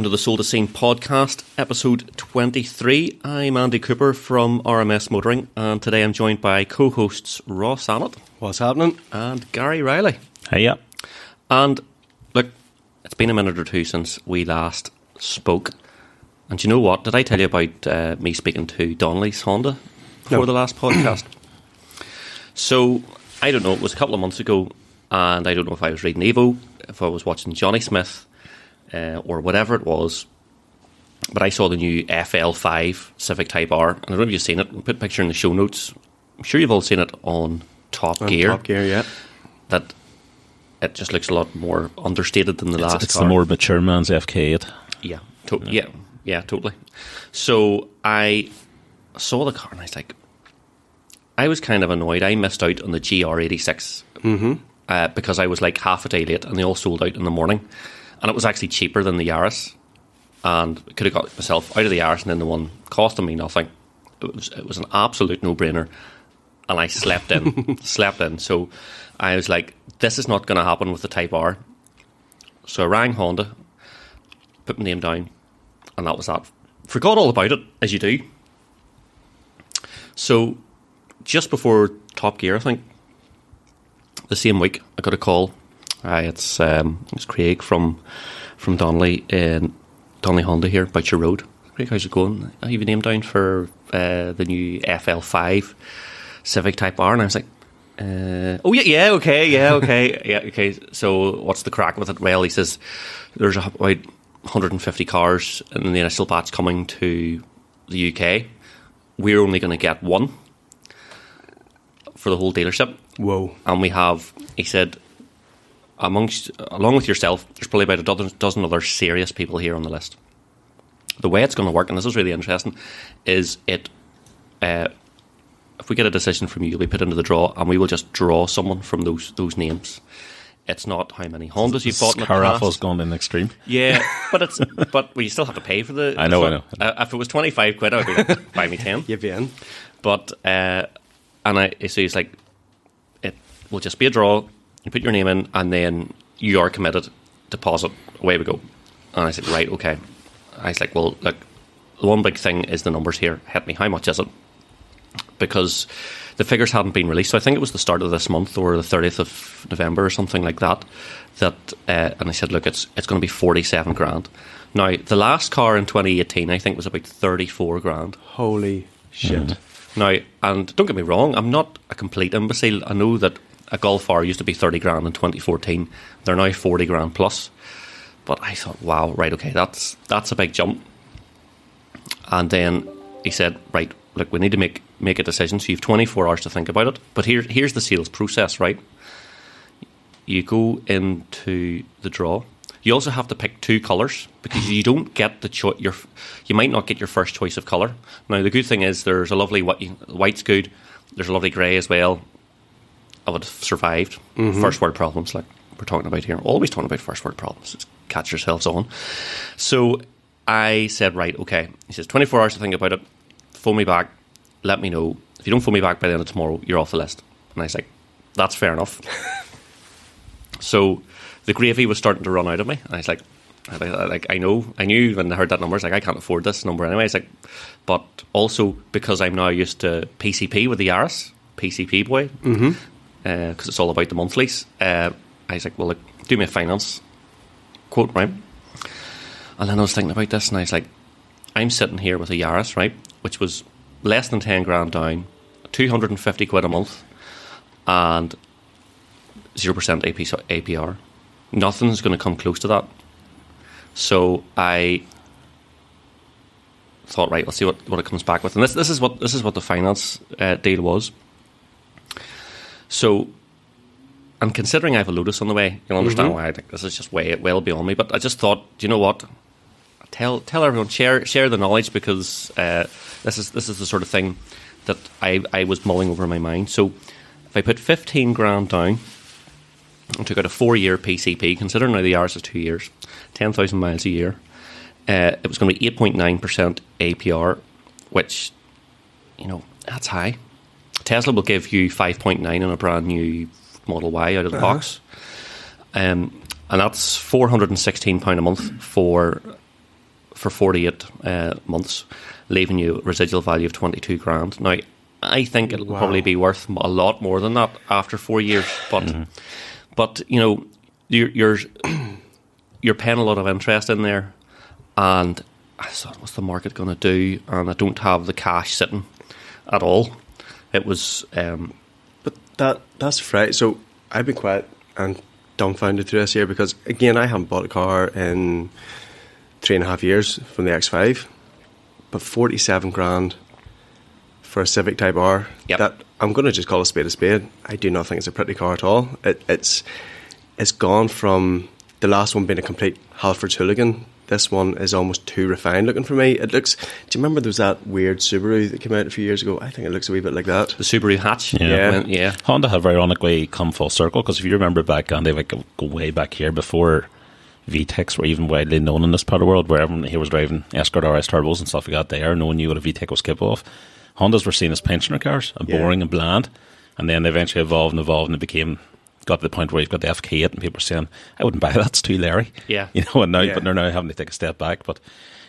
to the Soul to Scene podcast, episode 23. I'm Andy Cooper from RMS Motoring, and today I'm joined by co-hosts Ross Annett. What's happening? And Gary Riley. Hiya. And look, it's been a minute or two since we last spoke. And you know what? Did I tell you about me speaking to Donnelly's Honda for the last podcast? So, I don't know, it was a couple of months ago, and I don't know if I was reading Evo, if I was watching Johnny Smith, or whatever it was, but I saw the new FL5 Civic Type-R, and I don't know if you've seen it. I'll put a picture in the show notes. I'm sure you've all seen it on Top Gear. Top Gear, yeah. That it just looks a lot more understated than the last car. It's the more mature man's FK8. Yeah, totally. So I saw the car and I was like, I was kind of annoyed. I missed out on the GR86 because I was like half a day late, and they all sold out in the morning. And it was actually cheaper than the Yaris, and I could have got myself out of the Yaris and then the one costing me nothing. It was an absolute no-brainer, and I slept in. So I was like, this is not going to happen with the Type R. So I rang Honda, put my name down, and that was that. Forgot all about it, as you do. So just before Top Gear, I think, the same week, I got a call. It's Craig from Donnelly in Donnelly Honda here, Boucher Road. Craig, how's it going? I have your name down for the new FL5 Civic Type-R, and I was like, okay. So what's the crack with it? Well, he says there's about 150 cars in the initial batch coming to the UK. We're only going to get one for the whole dealership. Whoa. And we have, he said, along with yourself, there's probably about a dozen other serious people here on the list. The way it's going to work, and this is really interesting, is if we get a decision from you, you'll be put into the draw, and we will just draw someone from those names. It's not how many Hondas you've bought in the past. Car raffle's gone in extreme. Yeah, but you still have to pay for the... I know. If it was 25 quid, I would be like, buy me 10. You'd be in. But, so he's like, it will just be a draw. You put your name in, and then you are committed. Deposit, away we go. And I said, right, okay. I was like, well, look, the one big thing is the numbers here. Hit me. How much is it? Because the figures hadn't been released. So I think it was the start of this month or the 30th of November or something like that. And I said, look, it's going to be 47 grand. Now, the last car in 2018, I think, was about 34 grand. Holy shit. Now, and don't get me wrong, I'm not a complete imbecile. I know that a Golf R used to be 30 grand in 2014. They're now 40 grand plus. But I thought, wow, right, okay, that's a big jump. And then he said, right, look, we need to make a decision. So you have 24 hours to think about it. But here's the sales process, right? You go into the draw. You also have to pick two colours because you don't get you might not get your first choice of colour. Now, the good thing is there's a lovely white's good. There's a lovely grey as well. I would have survived. First world problems, like we're talking about here. Always talking about first world problems. Just catch yourselves on. So I said, right, okay. He says, 24 hours to think about it. Phone me back. Let me know. If you don't phone me back by the end of tomorrow, you're off the list. And I was like, that's fair enough. So the gravy was starting to run out of me. And I was like, I knew when I heard that number, I was like, I can't afford this number anyway. I was like, but also because I'm now used to PCP with the Yaris, PCP boy, because it's all about the monthlies. I was like, well, look, do me a finance quote, right? And then I was thinking about this, and I was like, I'm sitting here with a Yaris, right, which was less than 10 grand down, 250 quid a month, and 0% APR. Nothing's going to come close to that. So I thought, right, let's see what it comes back with. And this is what the finance deal was. So, and considering I have a Lotus on the way, you'll understand why I think this is just well beyond me. But I just thought, do you know what? Tell everyone, share the knowledge, because this is the sort of thing that I was mulling over in my mind. So if I put 15 grand down and took out a 4-year PCP, considering now the Yaris is 2 years, 10,000 miles a year, it was going to be 8.9% APR, which, that's high. Tesla will give you 5.9 in a brand new Model Y out of the box. And that's £416 a month for for 48 months, leaving you a residual value of 22 grand. Now, I think it'll probably be worth a lot more than that after 4 years, but you know, you're paying a lot of interest in there, and I thought, what's the market going to do? And I don't have the cash sitting at all. It was, But that's right. So I've been quiet and dumbfounded through this year because, again, I haven't bought a car in 3.5 years from the X5, but 47 grand for a Civic Type-R. Yep. That I'm going to just call a spade a spade. I do not think it's a pretty car at all. It's gone from the last one being a complete Halfords hooligan. This one is almost too refined looking for me. It looks. Do you remember there was that weird Subaru that came out a few years ago? I think it looks a wee bit like that. the Subaru hatch. Yeah. Honda have ironically come full circle, because if you remember back, and they like go way back here before VTECs were even widely known in this part of the world, where everyone here was driving Escort RS turbos and stuff like that there. No one knew what a VTEC was capable of. Hondas were seen as pensioner cars, and boring and bland, and then they eventually evolved, and it became. Got to the point where you've got the FK8 and people are saying, I wouldn't buy that, it's too Larry. Yeah. You know, and now, but they're now having to take a step back. But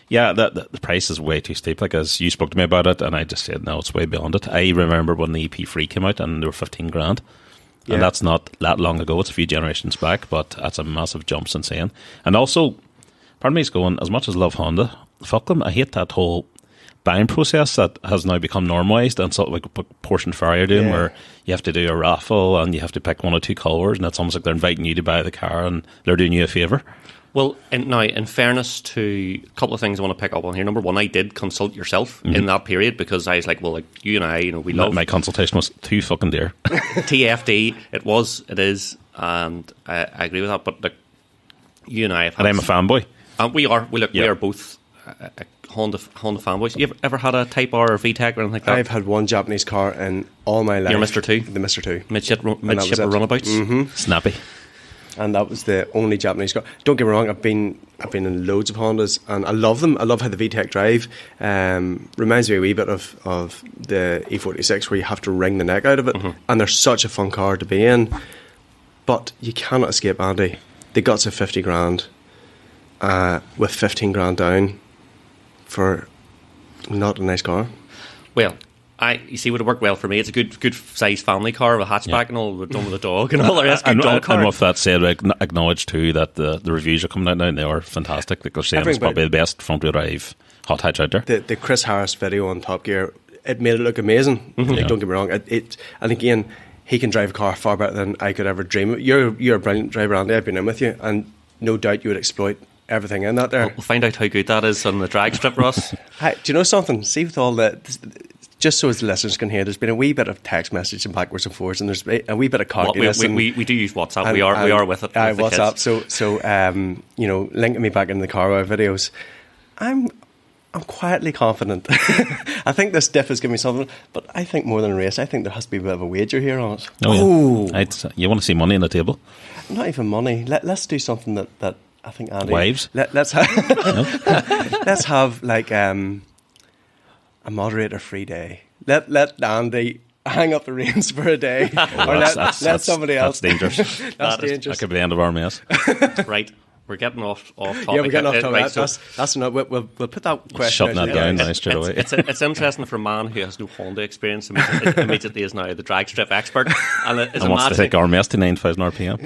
yeah, the price is way too steep. Like, as you spoke to me about it, and I just said, no, it's way beyond it. I remember when the EP3 came out and they were 15 grand. And that's not that long ago, it's a few generations back, but that's a massive jump since then. And also, part of me is going, as much as I love Honda, fuck them, I hate that whole buying process that has now become normalised, and so like Porsche Ferrari are doing, where you have to do a raffle and you have to pick one or two colours, and it's almost like they're inviting you to buy the car and they're doing you a favour. Well, now, in fairness to a couple of things I want to pick up on here. Number one, I did consult yourself in that period, because I was like, well, like, you and I, you know, we love... My consultation was too fucking dear. TFD, it is, and I agree with that, but like, you and I have had... And I'm a fanboy. And we are both Honda fanboys. You ever had a Type-R or VTEC or anything like that? I've had one Japanese car in all my life. Your Mr. 2? The Mr. 2. Midship or runabouts? Snappy. And that was the only Japanese car. Don't get me wrong, I've been in loads of Hondas, and I love them. I love how the VTEC drive. Reminds me a wee bit of the E46, where you have to wring the neck out of it, and they're such a fun car to be in. But you cannot escape, Andy. They got to 50 grand with 15 grand down for not a nice car. Well, you see, would it work well for me? It's a good sized family car with a hatchback and all, done with a dog and all the rest. Good dog car. And with that said, I acknowledge too that the reviews are coming out now, and they are fantastic. Like, they're saying it's probably the best front wheel drive hot hatch out there. The Chris Harris video on Top Gear, it made it look amazing. Like, don't get me wrong. And again, he can drive a car far better than I could ever dream of. You're a brilliant driver, Andy. I've been in with you, and no doubt you would exploit everything in that there. We'll find out how good that is on the drag strip, Ross. Hi, do you know something? See, with all just so as the listeners can hear, there's been a wee bit of text messaging backwards and forwards, and there's a wee bit of cockiness. We do use WhatsApp. And we are with it. With WhatsApp. So you know, linking me back into the car wow videos. I'm quietly confident. I think this diff is giving me something, but I think more than a race, I think there has to be a bit of a wager here on it. Oh, yeah. You want to see money on the table? Not even money. Let's do something that I think Andy. Wives. Let's have let's have like a moderator free day. Let Andy hang up the reins for a day, or let somebody else. That's dangerous. That's dangerous. That could be the end of our mess. Right. We're getting off topic. Yeah, we're getting off topic. Right, that's enough. We'll put that question. Shutting that down now straight away. It's interesting for a man who has no Honda experience. Immediately is now the drag strip expert, and wants to take our mess to 9,000 RPM.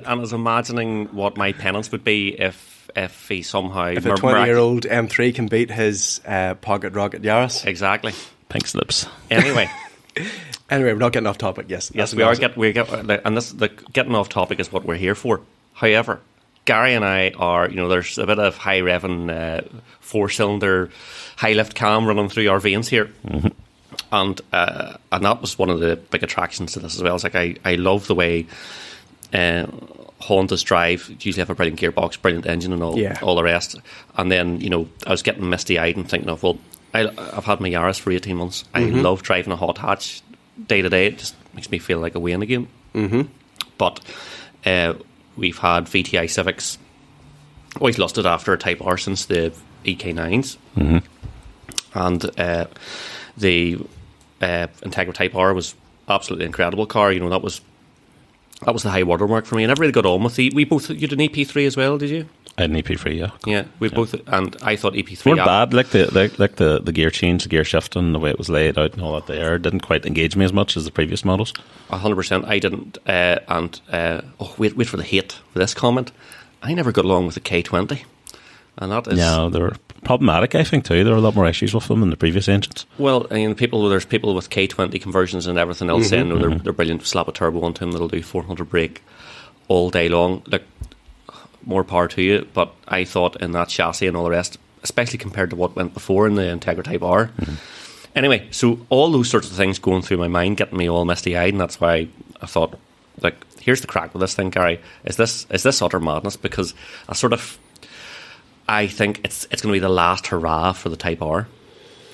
and is imagining what my penance would be if he somehow, if a 20-year-old M3 can beat his pocket rocket Yaris. Exactly. Pink slips. Anyway, we're not getting off topic. Yes, we are. And this, the getting off topic is what we're here for. However, Gary and I are, you know, there's a bit of high revving 4-cylinder high lift cam running through our veins here, and that was one of the big attractions to this as well. It's like I love the way Honda's drive. Usually have a brilliant gearbox, brilliant engine, and all the rest. And then, you know, I was getting misty eyed and thinking of, well, I've had my Yaris for 18 months. I love driving a hot hatch day to day. It just makes me feel like a Wayne again. But we've had VTI Civics. Always lusted after a Type-R since the EK9s. And the Integra Type-R was absolutely incredible car. You know, that was the high watermark for me. I never really got on with you did an EP3 as well, did you? an EP3, yeah. Yeah, we both, and I thought EP3 weren't bad. Like the gear change, the gear shifting, the way it was laid out, and all that there didn't quite engage me as much as the previous models. 100%. I didn't. Wait for the hate for this comment. I never got along with the K20, and that is they were problematic. I think too. There were a lot more issues with them than the previous engines. Well, I mean, there's people with K20 conversions and everything else saying they're brilliant. Slap a turbo onto them that'll do 400 brake all day long. Look, more power to you, but I thought in that chassis and all the rest, especially compared to what went before in the Integra Type-R. Anyway, so all those sorts of things going through my mind, getting me all misty-eyed, and that's why I thought, like, here's the crack with this thing, Gary. Is this utter madness? Because I think it's going to be the last hurrah for the Type-R.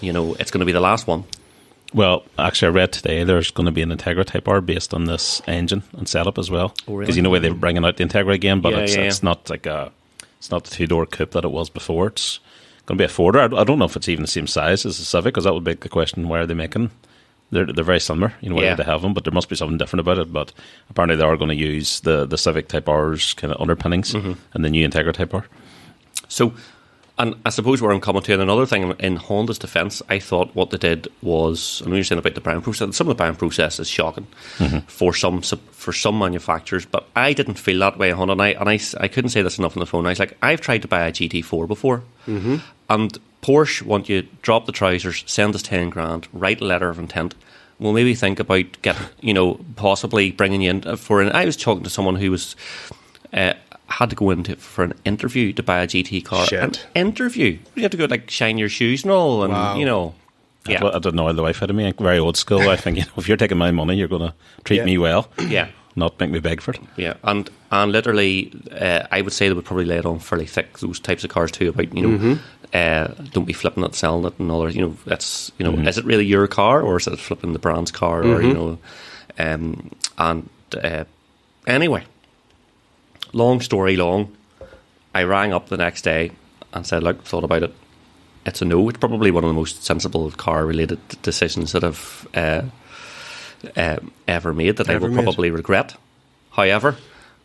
You know, it's going to be the last one. Well, actually, I read today there's going to be an Integra Type-R based on this engine and setup as well. Oh, really? Because you know where they're bringing out the Integra again, but Yeah, it's not like it's not the two-door coupe that it was before. It's going to be a four-door. I don't know if it's even the same size as the Civic, because that would beg the question: why are they making? They're very similar, you know, where they have them, but there must be something different about it. But apparently, they are going to use the Civic Type-R's kind of underpinnings and the new Integra Type-R. So. And I suppose where I'm coming to, and another thing in Honda's defence, I thought what they did was, I know you're saying about the buying process, some of the buying process is shocking for some manufacturers, but I didn't feel that way, Honda, and I couldn't say this enough on the phone. I was like, I've tried to buy a GT4 before, and Porsche want you drop the trousers, send us 10 grand, write a letter of intent. We'll maybe think about possibly bringing you in for I was talking to someone who was. Had to go into for an interview to buy a GT car. Shit. An interview? You have to go like shine your shoes and all, and wow. Yeah. I don't know how the wife had of me. Very old school. I think if you're taking my money, you're going to treat me well. Yeah. Not make me beg for it. Yeah, and literally, I would say they would probably lay it on fairly thick. Those types of cars too, about don't be flipping it, selling it, and all that. That's is it really your car, or is it flipping the brand's car, or anyway. Long story long, I rang up the next day and said, look, thought about it. It's a no. It's probably one of the most sensible car-related decisions that I've ever made that I will probably regret. However,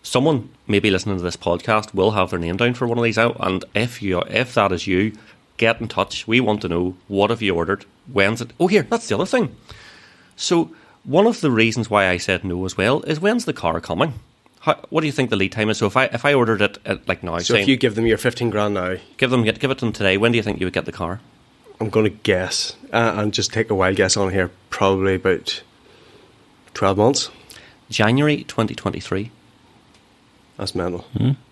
someone maybe listening to this podcast will have their name down for one of these out, and if that is you, get in touch. We want to know, what have you ordered? When's it? Oh, here, that's the other thing. So one of the reasons why I said no as well is, when's the car coming? What do you think the lead time is? So if I ordered it like now, so if you give them your 15 grand now, give it to them today, when do you think you would get the car? I'm going to guess, and just take a wild guess on here, probably about 12 months. January 2023. That's mental.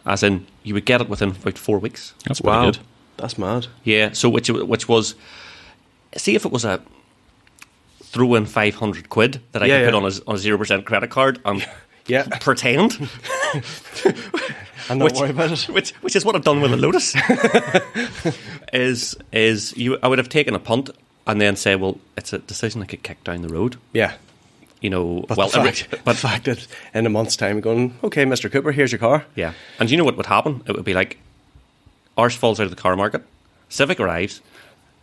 As in, you would get it within about 4 weeks. That's pretty good. That's mad. Yeah. So which was, see if it was a throw in 500 quid that I could put on a 0% credit card and. Yeah, pretend. And not worry about it. Which is what I've done with the Lotus. I would have taken a punt and then say, well, it's a decision I could kick down the road. Yeah, But the fact that in a month's time, going, okay, Mr. Cooper, here's your car. Yeah, and you know what would happen? It would be like, ours falls out of the car market, Civic arrives,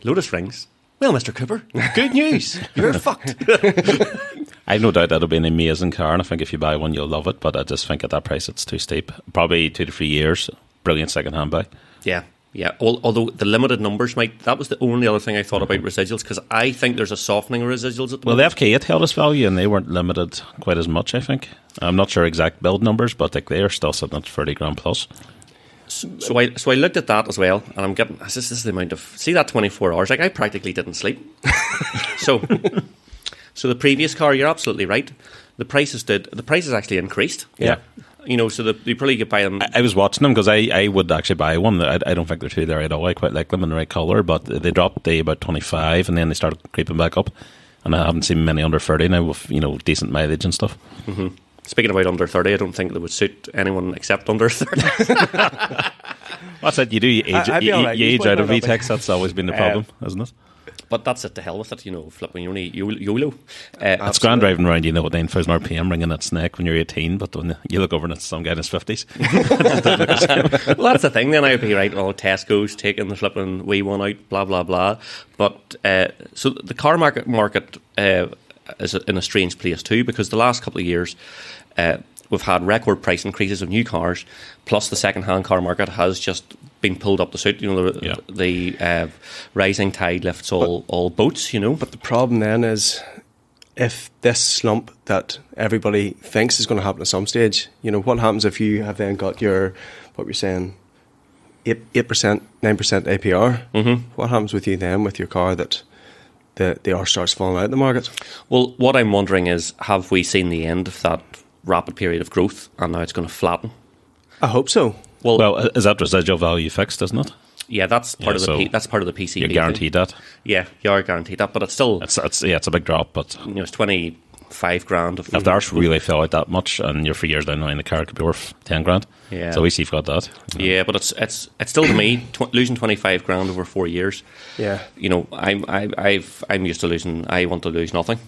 Lotus rings. Well, Mr. Cooper, good news. You're fucked. I've no doubt that'll be an amazing car, and I think if you buy one, you'll love it. But I just think at that price, it's too steep. Probably 2 to 3 years. Brilliant second-hand buy. Yeah. Although the limited numbers that was the only other thing I thought about residuals, because I think there's a softening of residuals at the moment. The FK8 held its value, and they weren't limited quite as much, I think. I'm not sure exact build numbers, but they are still sitting at 30 grand plus. So I looked at that as well, and I'm getting this is the amount of, see that 24 hours, like I practically didn't sleep. so the previous car, you're absolutely right. The prices actually increased. Yeah. So you probably could buy them. I was watching them because I would actually buy one. I don't think they're too there at all. I quite like them in the right colour, but they dropped to about 25, and then they started creeping back up. And I haven't seen many under 30 now with decent mileage and stuff. Mm-hmm. Speaking about under 30, I don't think that would suit anyone except under 30. That's it. You do age out of VTECs. That's always been the problem, isn't it? But that's it, to hell with it, flipping, you're only YOLO. It's grand driving around, 9,000 RPM ringing its neck when you're 18, but when you look over and it's some guy in his 50s. Well, that's the thing, then I'd be right, Tesco's taking the flipping wee one out, blah, blah, blah. But, so the car market is in a strange place too, because the last couple of years, we've had record price increases of new cars, plus the second-hand car market has just been pulled up the suit. The rising tide lifts all boats. But the problem then is, if this slump that everybody thinks is going to happen at some stage, what happens if you have then got your, what we're saying, 8%, 9% APR? Mm-hmm. What happens with you then with your car that the R starts falling out of the market? Well, what I'm wondering is, have we seen the end of that rapid period of growth, and now it's going to flatten? I hope so. Well, is that residual value fixed, isn't it? Yeah, that's part of that's part of the PCP. You're guaranteed that. Yeah, you are guaranteed that, but it's still it's a big drop. But it's 25 grand. If the arse really fell out that much, and you're 3 years down the line, the car could be worth 10 grand. Yeah. So at least you've got that. Yeah, but it's still, to me, losing 25 grand over 4 years. Yeah. I'm used to losing. I want to lose nothing,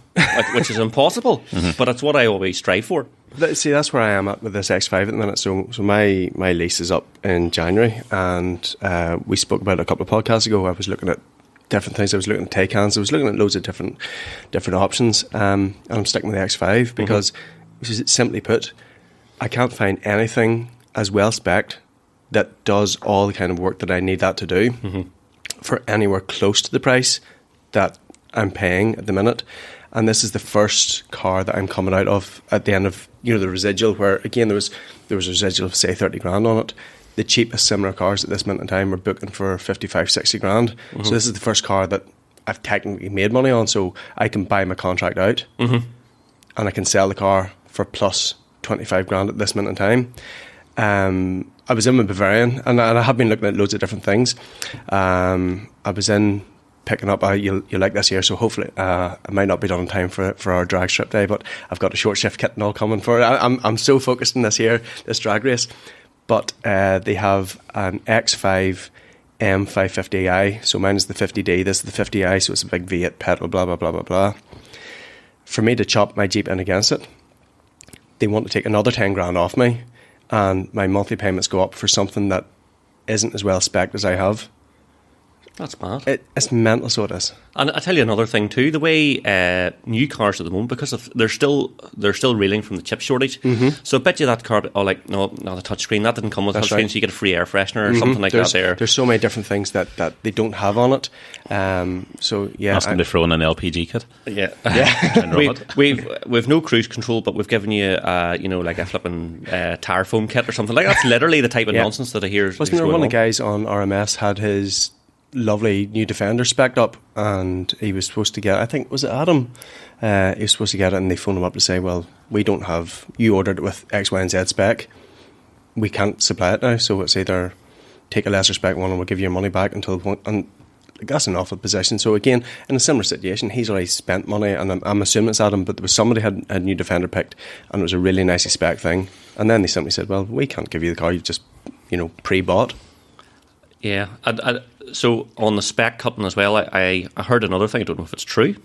which is impossible. Mm-hmm. But it's what I always strive for. See, that's where I am at with this X5 at the minute. So my lease is up in January, and we spoke about it a couple of podcasts ago. I was looking at different things. I was looking at Taycans. I was looking at loads of different options, and I'm sticking with the X5 because, simply put, I can't find anything as well spec'd that does all the kind of work that I need that to do for anywhere close to the price that I'm paying at the minute. And this is the first car that I'm coming out of at the end of the residual, where again there was a residual of say 30 grand on it. The cheapest similar cars at this minute in time are booking for 55, 60 grand. Mm-hmm. So this is the first car that I've technically made money on, so I can buy my contract out and I can sell the car for plus 25 grand at this minute in time. I was in my Bavarian, and I have been looking at loads of different things. I was in picking up, you like this here, so hopefully I might not be done in time for our drag strip day, but I've got a short shift kit and all coming for it. I'm so focused on this drag race. But they have an X5 M550i, so mine is the 50D, this is the 50i, so it's a big V8 petrol, blah, blah, blah, blah, blah. For me to chop my Jeep in against it, they want to take another 10 grand off me, and my monthly payments go up for something that isn't as well spec'd as I have. That's mad. It's mental, so it is. And I tell you another thing too: the way new cars at the moment, because they're still reeling from the chip shortage. Mm-hmm. So I bet you that car, the touchscreen, that didn't come with a touchscreen, right. So you get a free air freshener or something like that. There's so many different things that they don't have on it. So yeah, ask them to throw in an LPG kit. Yeah, we've no cruise control, but we've given you like a flipping tire foam kit or something like that. That's literally the type of nonsense that I hear. Wasn't there one of the guys on RMS had his lovely new Defender spec'd up, and he was supposed to get, I think, was it Adam? He was supposed to get it, and they phoned him up to say, well, we don't have, you ordered it with X, Y and Z spec, we can't supply it now, so it's either take a lesser spec one and we'll give you your money back until, and that's an awful position. So again, in a similar situation, he's already spent money, and I'm assuming it's Adam, but there was somebody had a new Defender picked, and it was a really nicely spec thing, and then they simply said, well, we can't give you the car you've just pre-bought. Yeah, so on the spec cutting as well, I heard another thing. I don't know if it's true,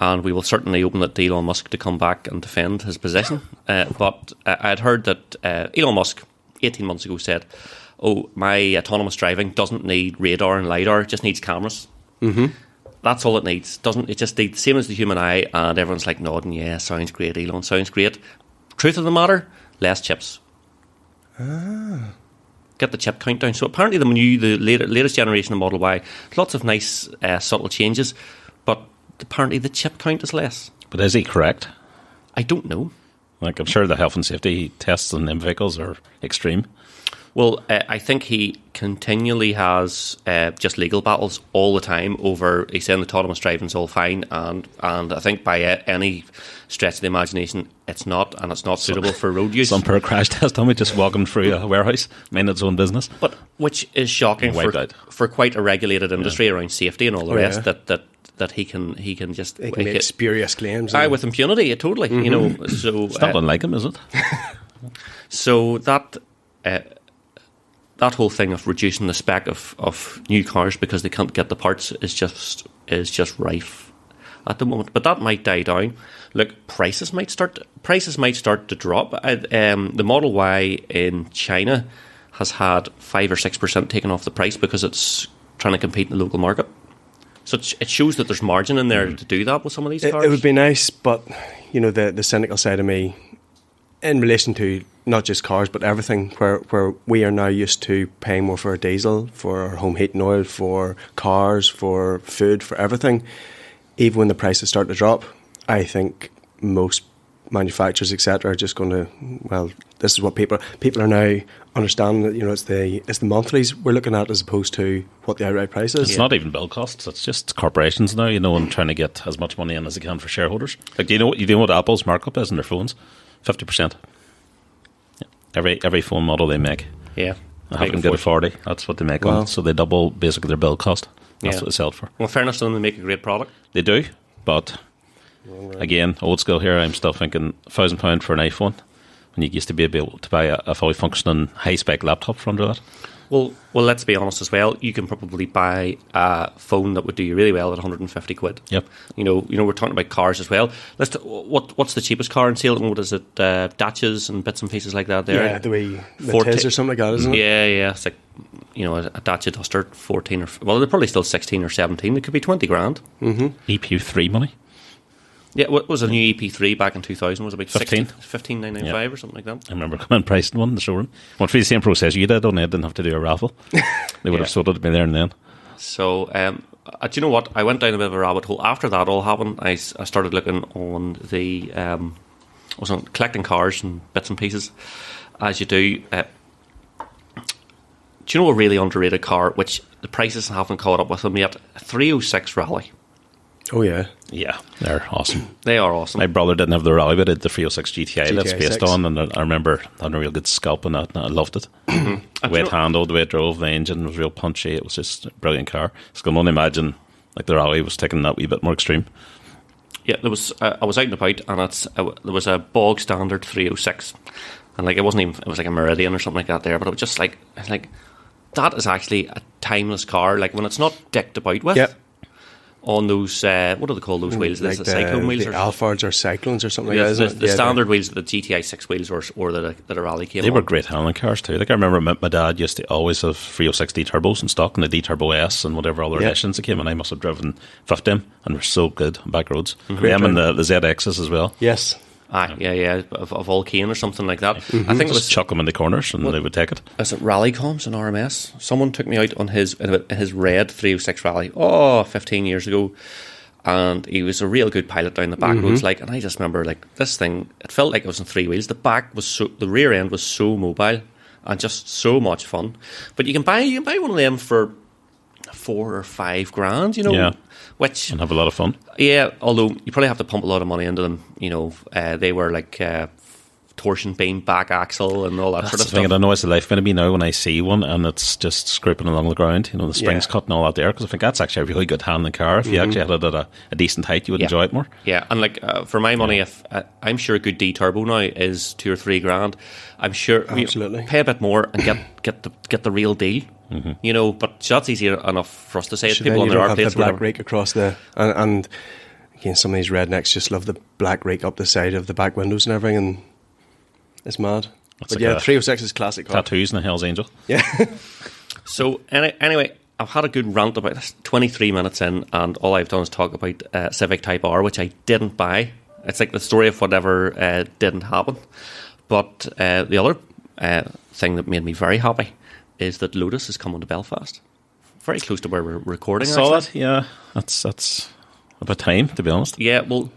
and we will certainly open it to Elon Musk to come back and defend his position. But I had heard that Elon Musk 18 months ago said, "Oh, my autonomous driving doesn't need radar and lidar; it just needs cameras. Mm-hmm. That's all it needs. It just needs the same as the human eye." And everyone's like nodding, "Yeah, sounds great, Elon. Sounds great." Truth of the matter, less chips. Get the chip count down. So apparently the latest generation of Model Y, lots of nice subtle changes, but apparently the chip count is less. But is he correct? I don't know. Like, I'm sure the health and safety tests on them vehicles are extreme. Well, I think he continually has just legal battles all the time over, he's saying autonomous driving's all fine, and I think by any stretch of the imagination, it's not, and it's not suitable for road use. Some poor crash test dummy just walking through a warehouse, minding its own business. But which is shocking for quite a regulated industry around safety and all the rest, that he can just make spurious claims. With impunity, totally. Mm-hmm. So it's not unlike him, is it? So that whole thing of reducing the spec of new cars because they can't get the parts is just rife at the moment. But that might die down. Look, prices might start to drop. The Model Y in China has had 5 or 6% taken off the price because it's trying to compete in the local market. So it shows that there's margin in there to do that with some of these cars. It would be nice, but the cynical side of me in relation to not just cars but everything, where we are now used to paying more for our diesel, for our home heating oil, for cars, for food, for everything. Even when the prices start to drop, I think most manufacturers, etc., are just going to, well, this is what people are now understanding that, you know, it's the monthlies we're looking at as opposed to what the outright price is. It's not even bill costs; it's just corporations now, you know, and trying to get as much money in as they can for shareholders. Like, do you know what Apple's markup is in their phones? 50%. Every phone model they make. Yeah. I haven't got a 40. That's what they make on it. So they double basically their bill cost. That's what they sell it for. Well, fairness to them, they make a great product. They do, but again, old school here, I'm still thinking £1,000 for an iPhone when you used to be able to buy a fully functioning high-spec laptop for under that. Well, let's be honest as well. You can probably buy a phone that would do you really well at 150 quid. Yep. You know, we're talking about cars as well. What's the cheapest car in sale? What is it? Dacias and bits and pieces like that there. Yeah, the Tiz or something like that, isn't it? Yeah. It's like, you know, a Dacia Duster, 14 or well, they're probably still 16 or 17. It could be 20 grand. Mm-hmm. EP3 money. Yeah, what was a new EP3 back in 2000? Was about 15. 15,995 or something like that. I remember coming pricing one in the showroom. Went through the same process you did, only I didn't have to do a raffle. They would have sold it to me there and then. So, do you know what? I went down a bit of a rabbit hole. After that all happened, I started looking on the... I was on collecting cars and bits and pieces, as you do. Do you know a really underrated car, which the prices haven't caught up with them yet? A 306 Rally. Oh, yeah. Yeah, they're awesome. They are awesome. My brother didn't have the Rally, but it had the 306 GTI that's based 6. on, and I remember having a real good scalp on that, and I loved it. The way it handled, the way it drove, the engine was real punchy. It was just a brilliant car. So I can only imagine like the Rally was taking that wee bit more extreme. Yeah, there was. I was out and about, and there was a bog standard 306, and like it wasn't even. It was like a Meridian or something like that there, but it was just like that is actually a timeless car. Like when it's not decked about with. Yep. On those, what do they call those wheels? Like the Cyclone wheels? The Alphards or Cyclones or something yeah, like that, isn't the it? standard wheels, the GTI 6 wheels or that a Rally came They on. were great handling cars too. Like I remember my dad used to always have 306 D turbos in stock and the D Turbo S and whatever other editions that came, and I must have driven 50 of them and were so good on back roads. Them and the ZXs as well. Yes. Yeah, of Volcane or something like that. Mm-hmm. I think it Just was chuck them in the corners and they would take it. Is it Rallycoms and RMS? Someone took me out on his red 306 Rally 15 years ago. And he was a real good pilot down the back roads, and I just remember this thing. It felt like it was on three wheels. The rear end was so mobile and just so much fun. But you can buy one of them for 4 or 5 grand, you know, Yeah. which And have a lot of fun. yeah. Although you probably have to pump a lot of money into them, you know. They were like torsion beam back axle and all that sort of Thing, I stuff. don't know what's the life going to be now when I see one and it's just scraping along the ground, you know, the springs cut and all that there, because I think that's actually a really good handling car. If you actually had it at a decent height, you would enjoy it more. Yeah, and for my money, if I'm sure a good D turbo now is 2 or 3 grand. I'm sure Absolutely. pay a bit more and get the real deal. You know, but that's easy enough for us to say. So People then on you their don't have the plates, black whatever. rake across and again, some of these rednecks just love the black rake up the side of the back windows and everything, and it's mad. That's But like yeah, a 306 is classic car. Tattoos and a Hell's Angel. Yeah. So anyway, I've had a good rant about this. 23 minutes in, and all I've done is talk about Civic Type-R, which I didn't buy. It's like the story of whatever didn't happen. But the other thing that made me very happy is that Lotus is coming to Belfast. Very close to where we're recording. Saw actually. that, yeah. That's about time, to be honest. Yeah, well,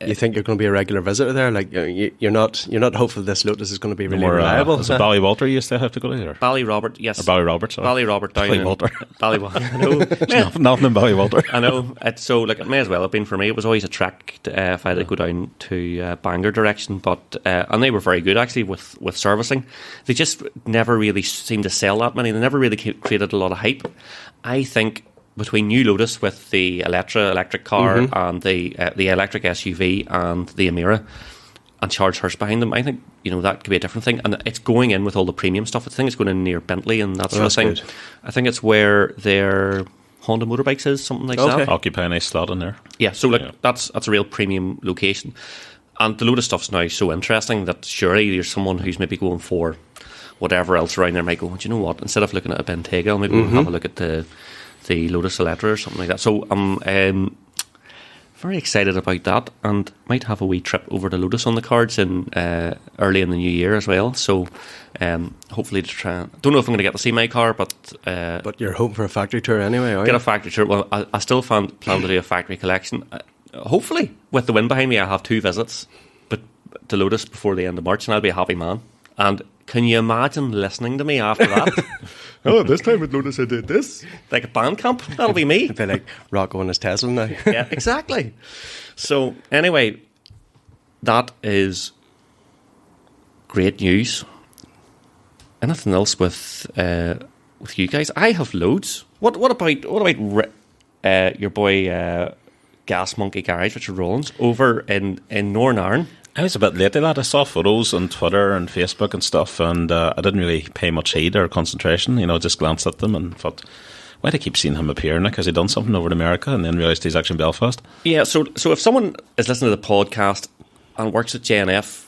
You think you're going to be a regular visitor there? Like you're not hopeful this Lotus is going to be really More, reliable. is it Ballywalter you used to have to go to there? Ballyrobert, yes. Or Ballyrobert, sorry. Ballyrobert down Ballywalter. Ballywalter. I know. Nothing in Ballywalter. I know. It's so it may as well have been for me. It was always a trek if I had to go down to Bangor direction, but and they were very good actually with servicing. They just never really seemed to sell that many. They never really created a lot of hype. I think between New Lotus with the electric car and the electric SUV and the Emira and Charles Hurst behind them, I think that could be a different thing. And it's going in with all the premium stuff. I think it's going in near Bentley and that sort of thing. Good. I think it's where their Honda motorbikes is, something like that. Occupy a nice slot in there. Yeah, so that's a real premium location. And the Lotus stuff's now so interesting that surely there's someone who's maybe going for whatever else around there might go, do you know what, instead of looking at a Bentayga, I'll maybe have a look at the Lotus Electra or something like that. So very excited about that, and might have a wee trip over to Lotus on the cards in early in the new year as well. So hopefully to try. Don't know if I'm going to get to see my car, but you're hoping for a factory tour anyway, are you? Get a factory tour. Well, I still plan to do a factory collection. Hopefully, with the wind behind me, I have 2 visits, but to Lotus before the end of March, and I'll be a happy man. And can you imagine listening to me after that? Oh, this time at Lotus I did this. Like a band camp. That'll be me. It'd be like Rocco and his Tesla now. Yeah, exactly. So anyway, that is great news. Anything else with you guys? I have loads. What about your boy Gas Monkey Garage, Richard Rawlins, over in Northern Ireland? I was a bit late to that. I saw photos on Twitter and Facebook and stuff, and I didn't really pay much heed or concentration. Just glanced at them and thought, why do I keep seeing him appear now? Has he done something over in America? And then realised he's actually in Belfast. Yeah, so if someone is listening to the podcast and works at JNF,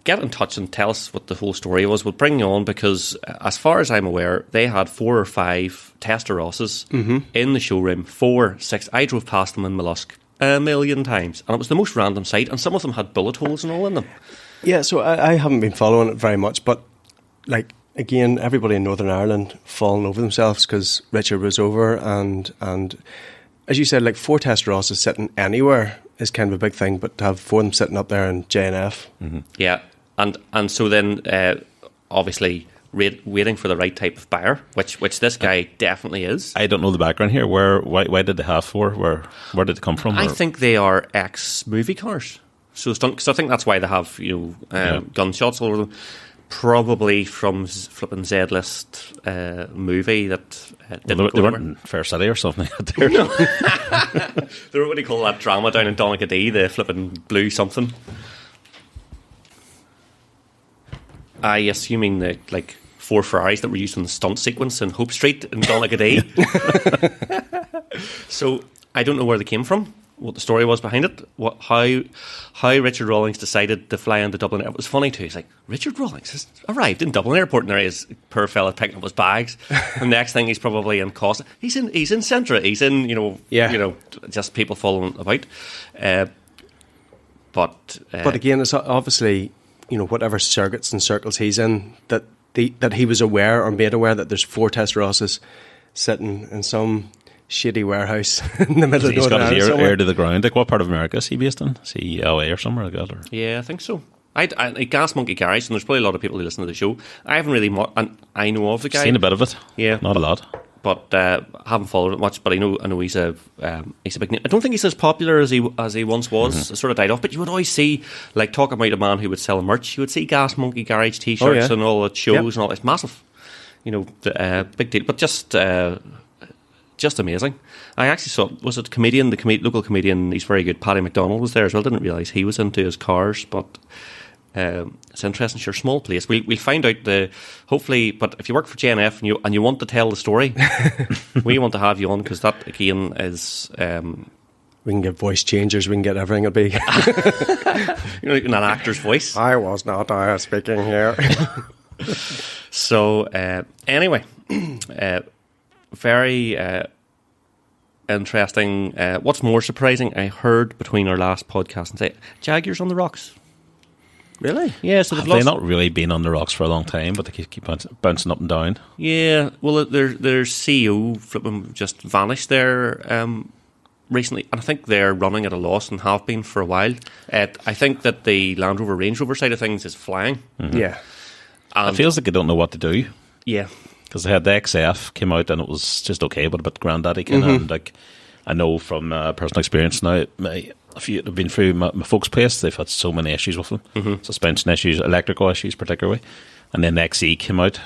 get in touch and tell us what the whole story was. We'll bring you on because, as far as I'm aware, they had 4 or 5 Testarossas in the showroom. 4, 6. I drove past them in Mollusk a million times, and it was the most random sight, and some of them had bullet holes and all in them. Yeah, so I haven't been following it very much, but like again, everybody in Northern Ireland falling over themselves because Richard was over, and as you said, like 4 Testarossas sitting anywhere is kind of a big thing, but to have 4 of them sitting up there in JNF. Yeah, and so then obviously waiting for the right type of buyer, which this guy definitely is. I don't know the background here. Why did they have 4? Where did they come from? I think they are ex-movie cars. So I think that's why they have gunshots all over them. Probably from flipping Z-list movie that didn't they weren't in Fair City or something. No. They were what do you call that drama down in Donegal, the flipping blue something. I assume you mean the 4 Ferraris that were used in the stunt sequence in Hope Street in Donegal. So I don't know where they came from, what the story was behind it, how Richard Rawlings decided to fly into Dublin. It was funny too. He's like, Richard Rawlings has arrived in Dublin Airport, and there he is, poor fella picking up his bags. And next thing he's probably in Costa. He's in Centra. He's in just people following about. But again, it's obviously whatever circuits and circles he's in that he was aware or made aware that there's 4 Testarossas sitting in some shitty warehouse in the middle of Northern Ireland. He's got his ear to the ground. Like, what part of America is he based in? Is he LA or somewhere like that? Or? Yeah, I think so. I Gas Monkey Garage, and there's probably a lot of people who listen to the show. I haven't really, and I know of the guy. Seen a bit of it. Yeah, not a lot. But haven't followed it much. But I know he's a big name. I don't think he's as popular as he once was. Sort of died off. But you would always see, like, talking about a man who would sell merch. You would see Gas Monkey Garage T-shirts and all the shows and all. It's massive. Big deal. But just amazing. I actually saw, was it comedian, local comedian, he's very good, Paddy McDonald was there as well. Didn't realise he was into his cars, but it's interesting. Sure, small place. We'll find out hopefully, but if you work for JNF and you want to tell the story, we want to have you on, because that again is... we can get voice changers, we can get everything. It'll be in an actor's voice. I was not speaking here. So anyway, very interesting. What's more surprising, I heard between our last podcast and say Jaguars on the rocks. Really? Yeah. So they've not really been on the rocks for a long time, but they keep bouncing up and down. Yeah. Well, their CEO flipping just vanished there recently, and I think they're running at a loss and have been for a while. I think that the Land Rover Range Rover side of things is flying. Mm-hmm. Yeah. And it feels like they don't know what to do. Yeah. Because they had the XF came out and it was just okay, but a bit granddaddy kind of. And like, I know from personal experience now, if you've been through my folks' place, they've had so many issues with them. Suspension issues, electrical issues particularly. And then the XE came out,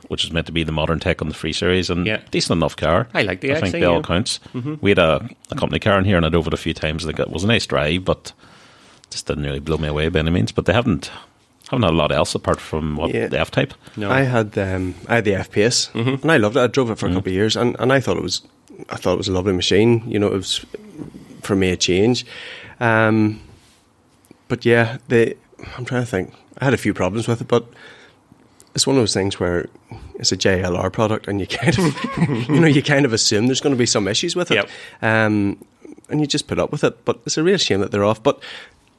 which is meant to be the modern tech on the 3 Series, and decent enough car. I like the XE. I think by all accounts. We had a company car in here and I drove it a few times. Like, it was a nice drive, but just didn't really blow me away by any means. But they haven't had a lot else apart from the F-Type. No. I had the F-Pace, and I loved it. I drove it for a couple of years, and I thought it was a lovely machine. It was for me a change. But yeah, I'm trying to think. I had a few problems with it, but it's one of those things where it's a JLR product, and you kind of you kind of assume there's going to be some issues with it. Yep. and you just put up with it. But it's a real shame that they're off. But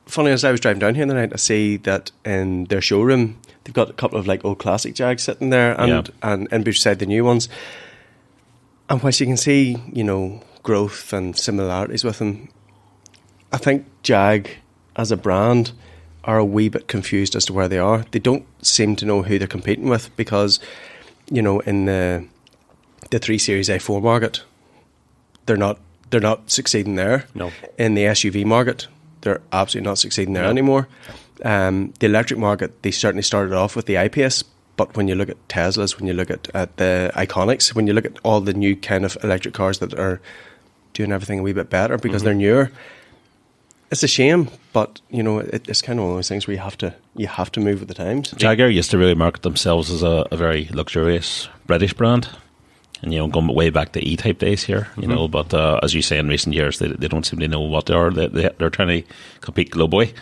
funny, as I was driving down here the night, I see that in their showroom they've got a couple of like old classic Jags sitting there, and in beside the new ones. And whilst you can see, growth and similarities with them, I think Jag as a brand are a wee bit confused as to where they are. They don't seem to know who they're competing with because, in the 3 Series A4 market, they're not succeeding there. No. In the SUV market, they're absolutely not succeeding there anymore. The electric market, they certainly started off with the I-Pace, but when you look at Teslas, when you look at the Iconics, when you look at all the new kind of electric cars that are doing everything a wee bit better because they're newer, it's a shame, but it's kind of one of those things where you have to move with the times. Jaguar used to really market themselves as a very luxurious British brand, and going way back to E-Type days here, But as you say, in recent years, they don't seem to know what they are. They're trying to compete globally,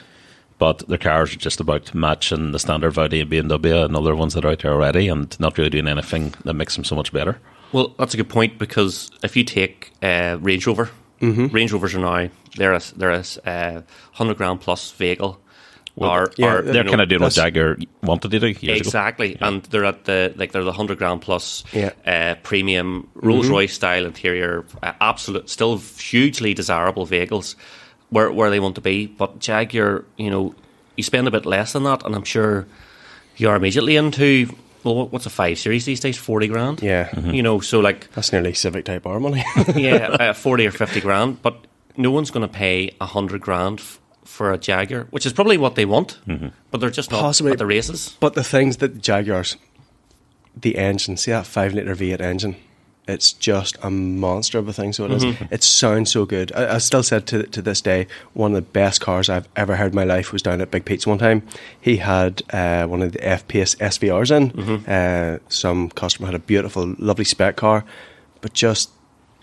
but their cars are just about matching the standard Audi and BMW and other ones that are out there already, and not really doing anything that makes them so much better. Well, that's a good point, because if you take Range Rover, Range Rovers are now they're a 100 grand plus vehicle. They're kind of doing what Jaguar wanted to do years exactly, ago. And they're at they're the 100 grand plus premium Rolls Royce style interior, absolute, still hugely desirable vehicles where they want to be. But Jaguar, you spend a bit less than that, and I'm sure you are immediately into. Well, what's a 5 Series these days? 40 grand. Yeah, so like that's nearly Civic Type-R money. 40 or 50 grand, but no one's going to pay 100 grand for a Jaguar, which is probably what they want, but they're just not possibly at the races. But the things that the Jaguars, the engine, see that 5-litre V8 engine, it's just a monster of a thing. So it is. It sounds so good. I still said to this day, one of the best cars I've ever heard in my life was down at Big Pete's one time. He had one of the F-Pace SVRs in. Some customer had a beautiful, lovely spec car, but just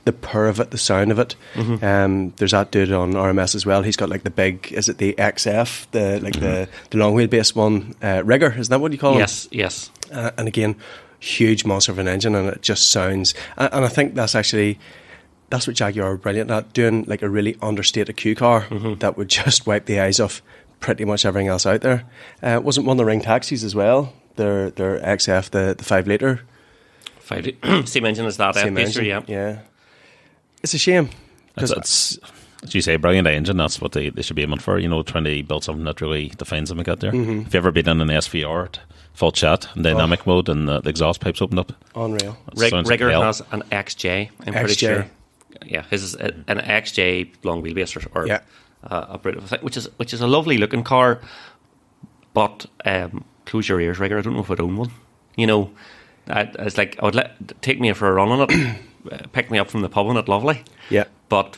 the purr of it, the sound of it. There's that dude on RMS as well. He's got like the big, is it the XF, the long wheelbase one, rigger? Isn't that what you call it? Yes. And again, huge monster of an engine, and it just sounds. And I think that's what Jaguar are brilliant at, doing like a really understated Q car that would just wipe the eyes off pretty much everything else out there. Wasn't one of the Ring taxis as well? Their XF, the 5-litre. Same engine as that F-Pacer, yeah. It's a shame. That's, as you say, brilliant engine. That's what they should be aiming for, trying to build something that really defines them and get there. Have you ever been in an SVR full chat in dynamic mode and the exhaust pipes opened up? Unreal. Rigger has an XJ, I'm pretty sure. Yeah, his is an XJ long wheelbase or a British, which is a lovely looking car, but close your ears, Rigger. I don't know if I'd own one. It's like take me for a run on it, pick me up from the pub on it, lovely. Yeah, but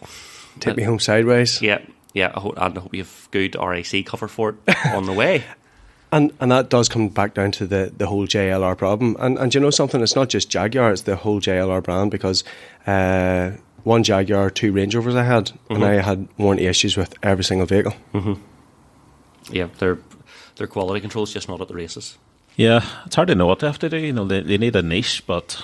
take me home sideways. Yeah. I hope you have good RAC cover for it on the way. And that does come back down to the whole JLR problem. And you know something, it's not just Jaguar, it's the whole JLR brand, because one Jaguar, 2 Range Rovers I had, and I had warranty issues with every single vehicle. Yeah, their quality control is just not at the races. Yeah, it's hard to know what they have to do. They need a niche, but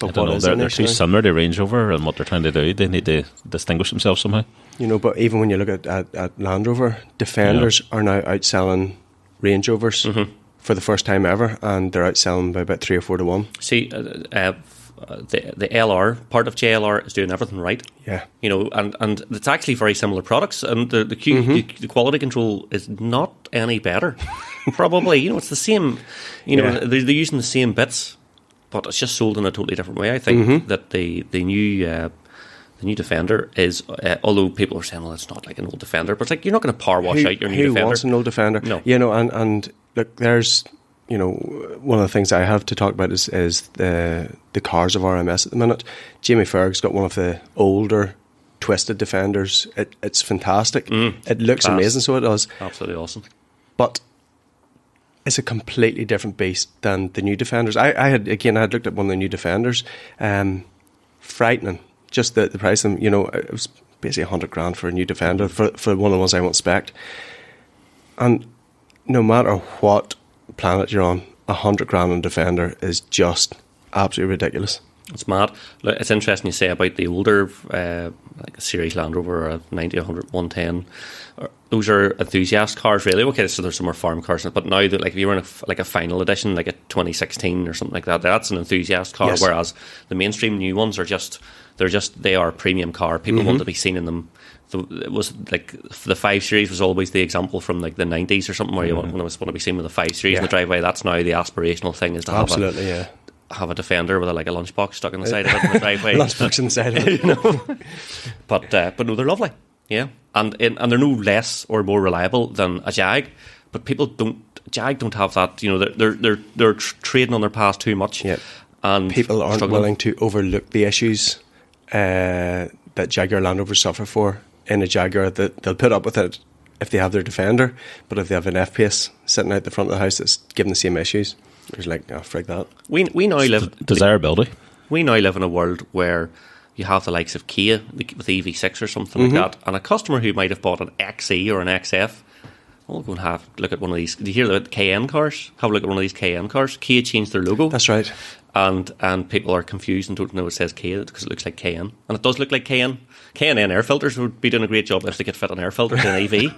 I don't know. They're too similar to Range Rover and what they're trying to do. They need to distinguish themselves somehow. But even when you look at Land Rover, Defenders are now outselling Range Rovers for the first time ever, and they're outselling by about 3 or 4 to 1. See, the LR part of JLR is doing everything right. Yeah, and it's actually very similar products, and the quality control is not any better. Probably, it's the same. They're using the same bits, but it's just sold in a totally different way. I think that the new Defender is, although people are saying, well, it's not like an old Defender, but it's like you're not going to power wash out your new Defender. Who wants an old Defender? No. And look, there's, one of the things I have to talk about is the cars of RMS at the minute. Jamie Ferg's got one of the older twisted Defenders. It's fantastic. It looks amazing, so it does. Absolutely awesome. But it's a completely different beast than the new Defenders. I had looked at one of the new Defenders. Frightening. Just the price of them, it was basically 100 grand for a new Defender for one of the ones I want spec'd. And no matter what planet you're on, 100 grand on Defender is just absolutely ridiculous. It's mad. Look, it's interesting you say about the older, like a Series Land Rover or a 90, 100, 110. Those are enthusiast cars, really. Okay, so there's some more farm cars, but now that, like, if you were in a final edition, like a 2016 or something like that, that's an enthusiast car. Yes. Whereas the mainstream new ones are they are a premium car. People want to be seen in them. It was like the 5 Series was always the example from like the 90s or something, where you want to be seen with the 5 Series in the driveway. That's now the aspirational thing, is to have a Defender with a lunchbox stuck in the side of it in the driveway. Lunchbox inside of it. You know? But no, they're lovely. Yeah, and they're no less or more reliable than a Jag. But Jag don't have that. You know, they're trading on their past too much. Yeah. And people aren't willing to overlook the issues that Jaguar Land Rovers suffer for in a Jaguar. That they'll put up with it if they have their Defender, but if they have an F-Pace sitting out the front of the house that's giving the same issues, it's like, oh, frig that. We now live desirability. We now live in a world where you have the likes of Kia with the EV6 or something like that, and a customer who might have bought an XE or an XF, I'll go and look at one of these. Do you hear about KN cars? Have a look at one of these KN cars. Kia changed their logo. That's right. And people are confused and don't know it says Kia because it looks like KN. And it does look like KN. KN air filters would be doing a great job if they could fit an air filter to an EV.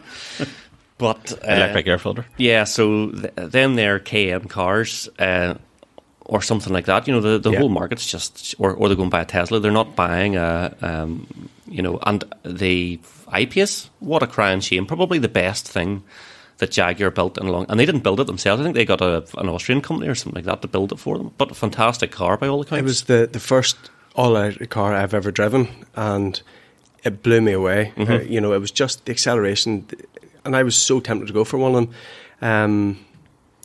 But electric air filter. Yeah, so then they're KN cars or something like that. You know, the whole market's just, or they go and buy a Tesla. They're not buying and the I-Pace, what a crying shame. Probably the best thing that Jaguar built and they didn't build it themselves. I think they got an Austrian company or something like that to build it for them. But a fantastic car by all accounts. It was the first all-electric car I've ever driven, and it blew me away. It was just the acceleration, and I was so tempted to go for one. And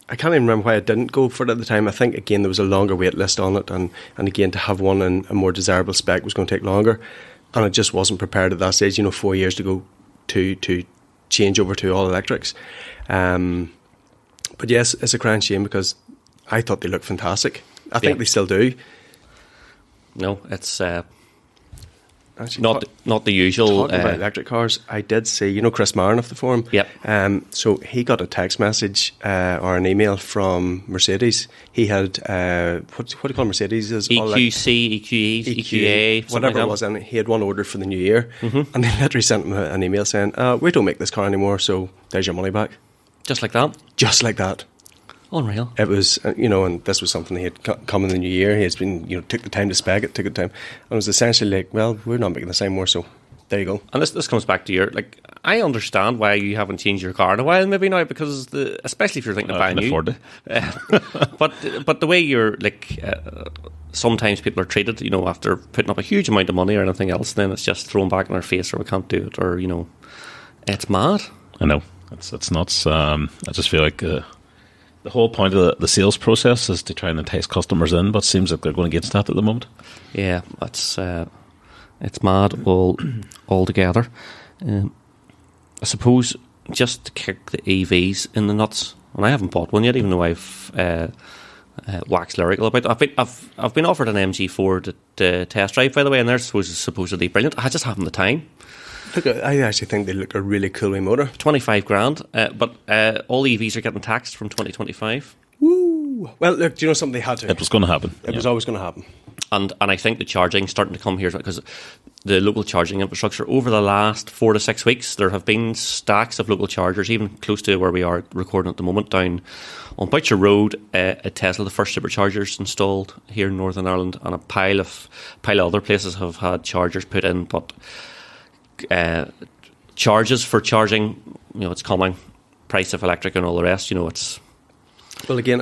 I can't even remember why I didn't go for it at the time. I think, again, there was a longer wait list on it, and again, to have one in a more desirable spec was going to take longer, and I just wasn't prepared at that stage. 4 years to go to change over to all electrics. But yes, it's a crying shame because I thought they looked fantastic. I think they still do. No, it's actually not the usual. Talking about electric cars, I did see, Chris Marin of the forum. Yep. So he got a text message or an email from Mercedes. He had what do you call Mercedes? EQC, EQE, EQA, whatever it was, and he had one ordered for the new year, and they literally sent him an email saying, "We don't make this car anymore, so there's your money back." Just like that. Just like that. Unreal. It was, and this was something he had come in the new year. He has been, took the time to spec it, took the time. And it was essentially like, well, we're not making this anymore, so there you go. And this comes back to your, like, I understand why you haven't changed your car in a while, maybe now, because especially if you're thinking of buying new. Afford it. But the way you're, like, sometimes people are treated, after putting up a huge amount of money or anything else, then it's just thrown back in their face, or we can't do it, or, it's mad. I know. It's nuts. I just feel like the whole point of the sales process is to try and entice customers in, but it seems like they're going against that at the moment. Yeah, it's mad all together. I suppose just to kick the EVs in the nuts, and I haven't bought one yet, even though I've waxed lyrical about it. I've been offered an MG4 to test drive, by the way, and they're supposedly brilliant. I just haven't the time. Look, I actually think they look a really cool wee motor. 25 grand, but all EVs are getting taxed from 2025. Woo! Well, look, do you know something? They had to. It was going to happen. It was always going to happen. And I think the charging starting to come here because the local charging infrastructure over the last 4 to 6 weeks, there have been stacks of local chargers, even close to where we are recording at the moment, down on Butcher Road. At Tesla, the first superchargers installed here in Northern Ireland, and a pile of other places have had chargers put in, but charges for charging, it's coming. Price of electric and all the rest, it's. Well, again,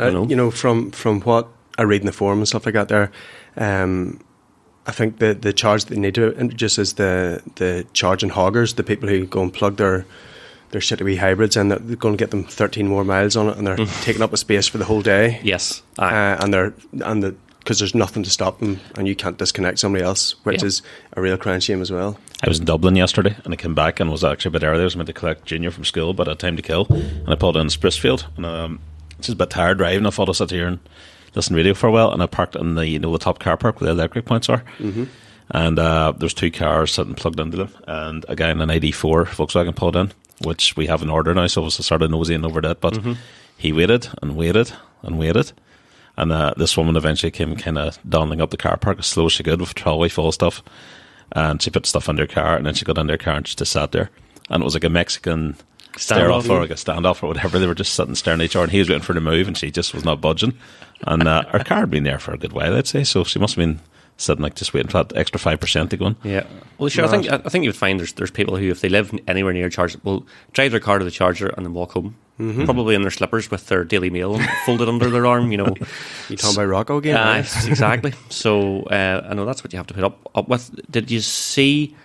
from what I read in the forum and stuff like that, there, I think the charge that they need to introduce is the charging hoggers, the people who go and plug their shitty wee hybrids in. They're going to get them 13 more miles on it, and they're taking up a space for the whole day. Yes, because there's nothing to stop them, and you can't disconnect somebody else, which is a real crying shame as well. I was in Dublin yesterday, and I came back and was actually a bit early. I was meant to collect Junior from school, but I had time to kill, and I pulled in Sprisfield, and just a bit tired driving. I thought I'd sit here and listen to radio for a while, and I parked in the the top car park where the electric points are, and there's 2 cars sitting plugged into them, and a guy in an ID4 Volkswagen pulled in, which we have in order now, so I was sort of nosying over that, but he waited and waited and waited. And this woman eventually came kind of donning up the car park as slow as she could with a trolley full of stuff. And she put stuff under her car, and then she got under her car and she just sat there. And it was like a Mexican stare-off or like a standoff or whatever. They were just sitting staring at each other, and he was waiting for her to move, and she just was not budging. And her car had been there for a good while, I'd say. So she must have been sitting like just waiting for that extra 5% to go in. Yeah. Well, sure. I think you would find there's people who, if they live anywhere near a charger, will drive their car to the charger and then walk home. Mm-hmm. Probably in their slippers with their Daily Mail folded under their arm. You know, you talking about Rocco again? Right? Exactly. So I know that's what you have to put up with. Did you see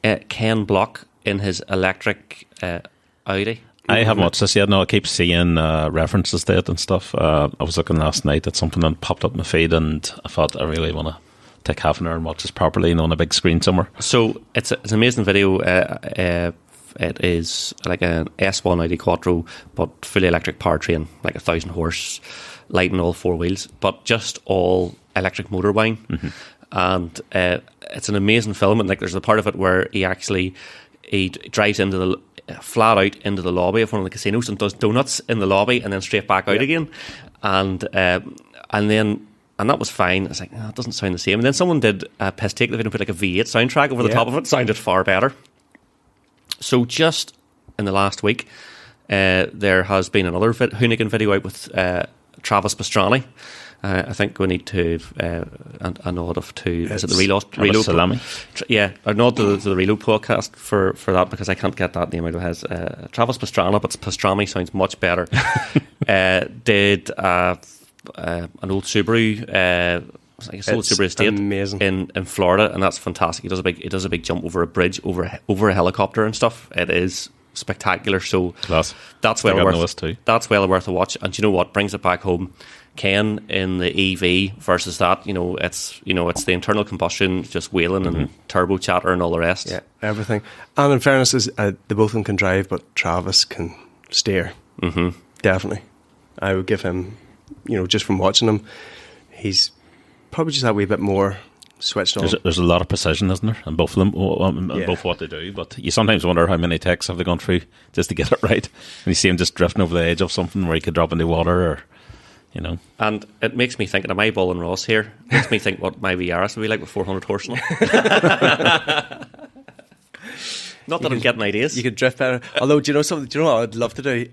Ken Block in his electric Audi? I haven't watched this yet. No, I keep seeing references to it and stuff. I was looking last night at something that popped up in my feed, and I thought I really want to take half an hour and watch this properly, on a big screen somewhere. So it's an amazing video. It is like an S1 Audi Quattro, but fully electric powertrain, like 1,000 horse, lighting all four wheels, but just all electric motor wine. Mm-hmm. And it's an amazing film. And like, there's a part of it where he drives flat out into the lobby of one of the casinos and does donuts in the lobby and then straight back out again. And that was fine. I was like, it doesn't sound the same. And then someone did a piss take of it and put like a V8 soundtrack over the top of it. Sounded far better. So just in the last week, there has been another Hoonigan video out with Travis Pastrana. I think we need to a nod is it the Reload Salami? A nod to the Reload podcast for that, because I can't get that name out of his Travis Pastrana, but Pastrami sounds much better. Did an old Subaru, old Subaru estate in Florida, and that's fantastic. He does a big jump over a bridge, over a helicopter and stuff. It is spectacular. So class. That's well worth a watch. And you know what brings it back home? Ken in the EV versus that. It's the internal combustion just wailing and turbo chatter and all the rest. Yeah, everything. And in fairness, the both of them can drive, but Travis can steer. Mm-hmm. Definitely, I would give him. Just from watching him, he's probably just that wee bit more switched on. There's a lot of precision, isn't there? And both of them, both what they do. But you sometimes wonder how many takes have they gone through just to get it right. And you see him just drifting over the edge of something where he could drop into water, or And it makes me think, and am I balling Ross here? It makes me think what my VRS would be like with 400 horse in it. Not that I'm getting ideas. You could drift better. Although, do you know something? Do you know what I'd love to do?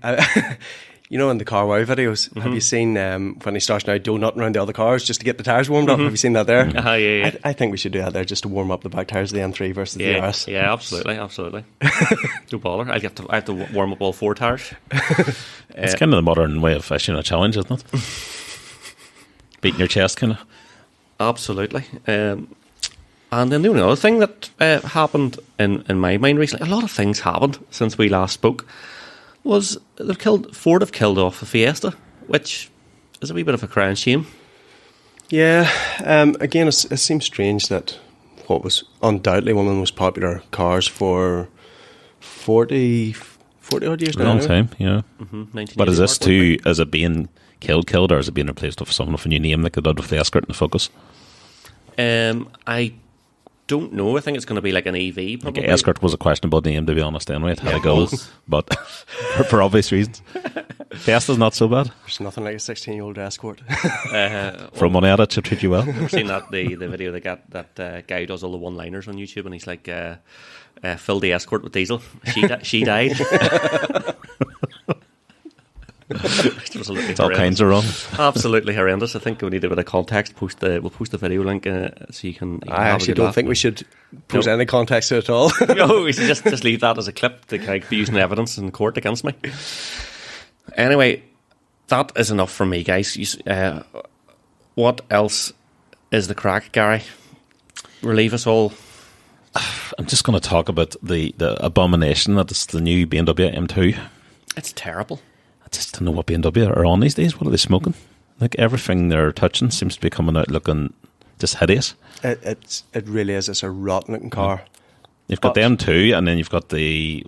In the car wow videos, have you seen when he starts now donutting around the other cars just to get the tyres warmed up? Have you seen that there? Yeah. I think we should do that there just to warm up the back tyres of the M3 versus the RS. Yeah, absolutely. No baller. I have to warm up all four tyres. It's kind of the modern way of issuing a challenge, isn't it? Beating your chest, kind of. Absolutely. And then the only other thing that happened in my mind recently, a lot of things happened since we last spoke, was Ford have killed off a Fiesta, which is a wee bit of a crying shame. Yeah, again, it seems strange that what was undoubtedly one of the most popular cars for 40 odd years now. A long time, yeah. Mm-hmm, but is this too, is it being killed, or is it being replaced with someone with a new name like they did with the Escort and the Focus? I don't know. I think it's going to be like an EV, probably. Okay, Escort was a questionable name, to be honest, anyway. It had a go, but for obvious reasons. Fiesta's not so bad. There's nothing like a 16-year-old Escort. For money at it, she'll treat you well. I've seen that the video they got, that guy who does all the one-liners on YouTube, and he's like, fill the Escort with diesel. She died. It's all kinds of wrong. Absolutely horrendous. I think we need a bit of context. We'll post the video link so you can. I actually don't think we should post any context to it at all. No, we should just leave that as a clip to kind of be using evidence in court against me. Anyway, that is enough from me, guys. What else is the crack, Gary? Relieve us all. I'm just going to talk about the abomination that is the new BMW M2. It's terrible. I just don't know what BMW are on these days. What are they smoking? Like, everything they're touching seems to be coming out looking just hideous. It really is. It's a rotten looking car. You've got the M2, and then you've got the,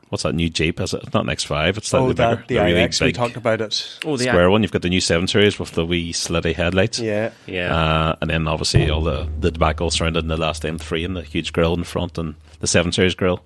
what's that new Jeep? It's not an X5. It's slightly bigger. The really iX, we talked about it. The square one. You've got the new 7 Series with the wee slitty headlights. Yeah. And then obviously all the debacle surrounding the last M3 and the huge grille in the front and the 7 Series grille.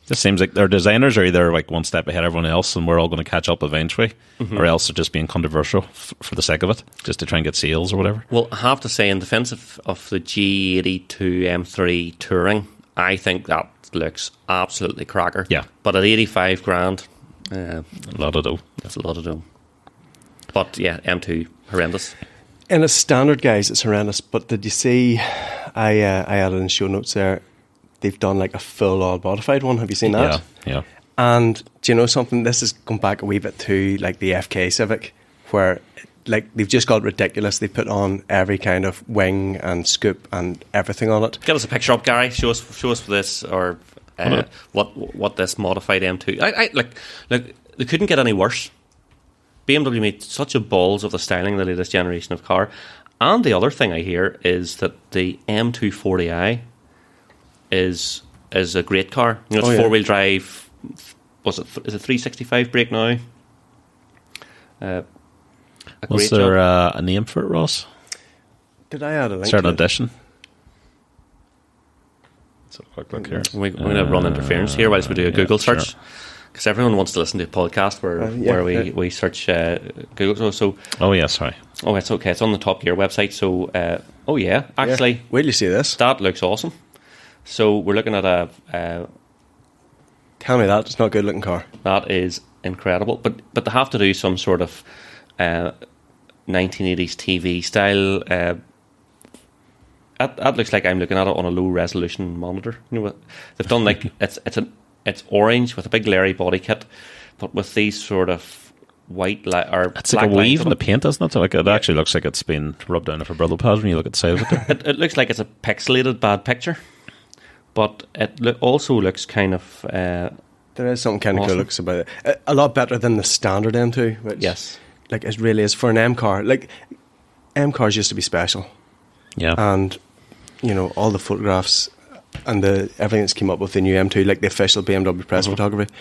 This seems like their designers are either like one step ahead of everyone else and we're all going to catch up eventually, or else they're just being controversial for the sake of it, just to try and get sales or whatever. Well, I have to say, in defence of the G82 M3 Touring, I think that looks absolutely cracker. Yeah. But at 85 grand, A lot of dough. that's a lot of dough. But yeah, M2, horrendous. In a standard, guys, it's horrendous. But did you see? I added in show notes there. They've done like a full all modified one. Have you seen that? Yeah. And do you know something? This has gone back a wee bit to like the FK Civic, where like they've just got ridiculous. They put on every kind of wing and scoop and everything on it. Get us a picture up, Gary. Show us this, or what this modified M2. I look. They couldn't get any worse. BMW made such a balls of the styling of the latest generation of car. And the other thing I hear is that the M240i is a great car. You know, it's four-wheel drive. Is it 365 brake now? Was there a name for it, Ross? Did I add a link? Is there an to it? addition? So quick look here. We're going to run interference here whilst we do a Google search. Sure. Because everyone wants to listen to a podcast where we search Google. So Oh, yeah, sorry. oh, it's okay. It's on the Top Gear website. So actually, Yeah. Wait till you see this. that looks awesome. So we're looking at a Tell me that it's not a good looking car. that is incredible. But they have to do some sort of 1980s TV style. That looks like I'm looking at it on a low resolution monitor. You know what they've done? Like it's orange with a big glary body kit, but with these sort of white or It's black like a lines weave on in the it. paint, isn't it? Like it actually looks like it's been rubbed down with a Brillo pad when you look at the side of it there. It looks like it's a pixelated bad picture, but it also looks kind of There is something kind of Awesome. cool looks about it. A lot better than the standard M2, which yes. like it really is for an M car. Like M cars used to be special, Yeah. and you know all the photographs and the everything that's came up with the new M2, like the official BMW press photography,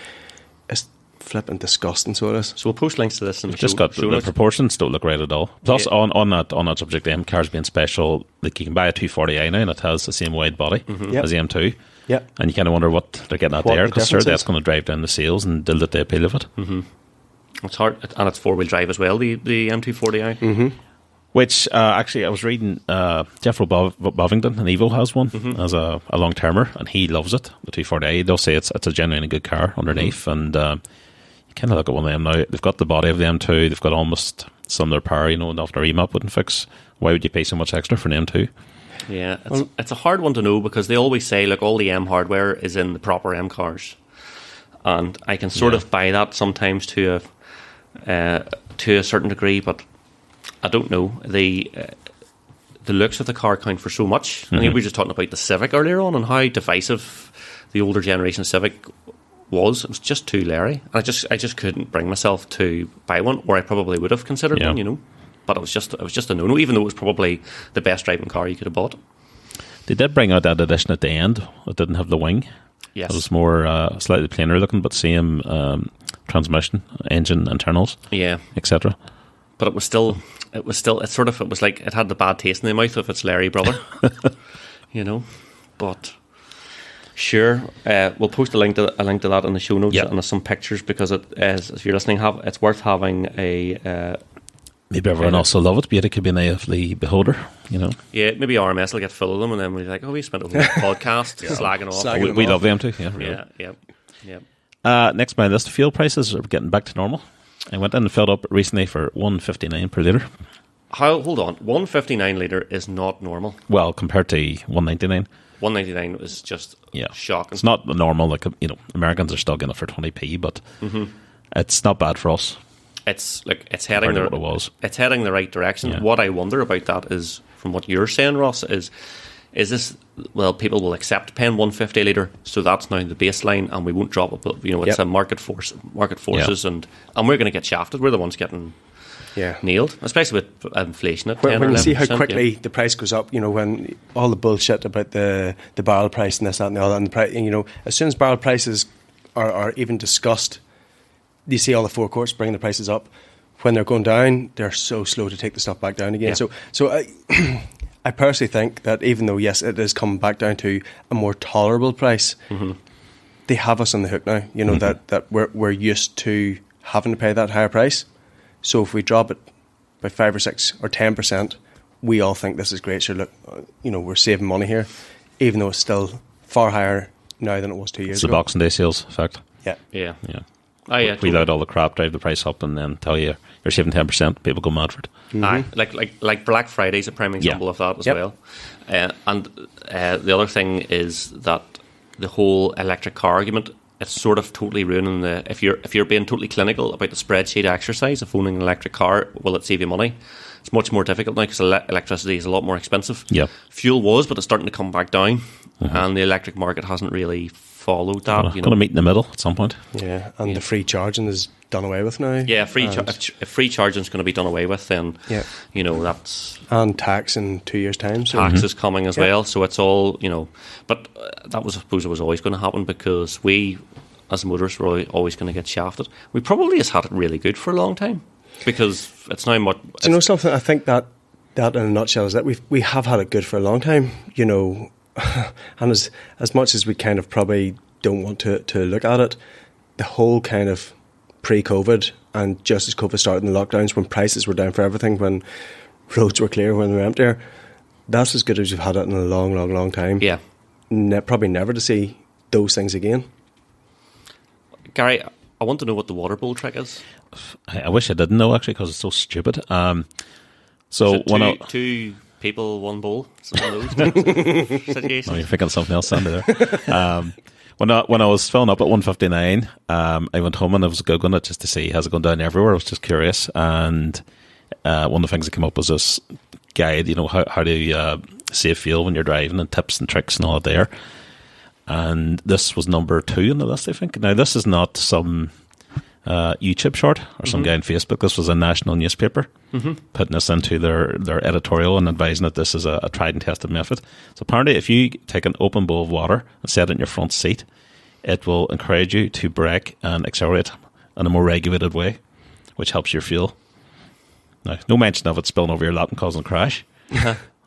it's flipping disgusting. So it is. So we'll post links to this in the Just show, got show the notes. proportions don't look right at all. Plus, Yeah. on that subject, M cars being special, like you can buy a 240i now and it has the same wide body Yep. as the M2, Yeah. and you kind of wonder what they're getting at What there the because sure difference that's is. going to drive down the sales and dilute the appeal of it. It's hard, and it's four-wheel drive as well. The M240i. Which actually, I was reading Jeff Bovington, and Evo has one as a long termer, and he loves it. The 240i, he does say it's a genuinely good car underneath, and you kind of look at one of them now. They've got the body of the M2, they've got almost some of their power, enough their remap wouldn't fix. Why would you pay so much extra for an M2? Yeah, it's a hard one to know because they always say, look, all the M hardware is in the proper M cars, and I can sort of buy that sometimes to a certain degree, but I don't know. The looks of the car count for so much. I think we were just talking about the Civic earlier on and how divisive the older generation Civic was. It was just too leery, and I just couldn't bring myself to buy one, or I probably would have considered Yeah. one, you know. But it was just a no-no, even though it was probably the best driving car you could have bought. They did bring out that edition at the end. It didn't have the wing. Yes. It was more slightly plainer looking, but same transmission, engine, internals, Yeah, etc. but it was like it had the bad taste in the mouth of its Larry brother, you know. But sure, we'll post a link to that in the show notes Yeah. and some pictures because if you're listening, it's worth having a Maybe everyone else will love it, but it could be an eye of the beholder, you know. yeah. Maybe RMS will get full of them, and then we're like, oh, we spent a whole podcast slagging off. Slagging them We off. love them too, yeah. Really. Yeah. Next, my list of fuel prices are getting back to normal. I went in and filled up recently for $1.59 per litre. Hold on, 159 litre is not normal. Well, compared to $1.99. 199 is just shocking. It's not the normal, like, you know, Americans are still getting it for 20p, but it's not bad for us. It's heading Compared to what it was. It's heading the right direction. Yeah. What I wonder about that is, from what you're saying, Ross, is this, well, people will accept paying 150 a litre, so that's now the baseline, and we won't drop it. But, you know, it's a market forces, and we're going to get shafted. We're the ones getting nailed, especially with inflation at 10 When or you see how 11%, quickly the price goes up, you know, when all the bullshit about the barrel price and this, that, and the other, and the price, you know, as soon as barrel prices are even discussed, you see all the forecourts bringing the prices up. When they're going down, they're so slow to take the stuff back down again. Yeah. So I personally think that even though, yes, it is coming back down to a more tolerable price, they have us on the hook now. You know, that we're used to having to pay that higher price. So if we drop it by 5 or 6 or 10%, we all think this is great. So look, you know, we're saving money here, even though it's still far higher now than it was 2 years ago. It's the Boxing Day sales effect. Yeah. Oh, yeah. We load all the crap, drive the price up, and then tell you you're saving 10%. People go mad for it. Like Black Friday's a prime example of that as well. And the other thing is that the whole electric car argument, it's sort of totally ruining the. If you're being totally clinical about the spreadsheet exercise of owning an electric car, will it save you money? It's much more difficult now because electricity is a lot more expensive. Yeah, fuel was, but it's starting to come back down, and the electric market hasn't really followed that. Going to meet in the middle at some point. Yeah, and the free charging is done away with now. Yeah, if free charging is going to be done away with, then you know that's and tax in 2 years' time. So. Tax is coming as well, so it's all But that was, I suppose, it was always going to happen because we, as motorists, were always going to get shafted. We probably has had it really good for a long time because it's now much. Do you know something? I think that in a nutshell is that we have had it good for a long time. You know. And as much as we kind of probably don't want to look at it, the whole kind of pre-COVID and just as COVID started in the lockdowns, when prices were down for everything, when roads were clear, when they were emptier, that's as good as we've had it in a long, long, long time. Yeah. Probably never to see those things again. Gary, I want to know what the water bowl trick is. I wish I didn't know, actually, because it's so stupid. So when two people, one bowl. Situation. Oh, you're thinking of something else, Sandy, there. When I was filling up at 159, I went home and I was Googling it just to see how's it going down everywhere. I was just curious, and one of the things that came up was this guide. You know, how do you save fuel when you're driving, and tips and tricks and all that there. And this was number 2 on the list, I think. Now, this is not some YouTube short or some guy on Facebook. This was a national newspaper putting this into their editorial and advising that this is a tried and tested method. So apparently, if you take an open bowl of water and set it in your front seat, it will encourage you to brake and accelerate in a more regulated way, which helps your fuel. Now, no mention of it spilling over your lap and causing a crash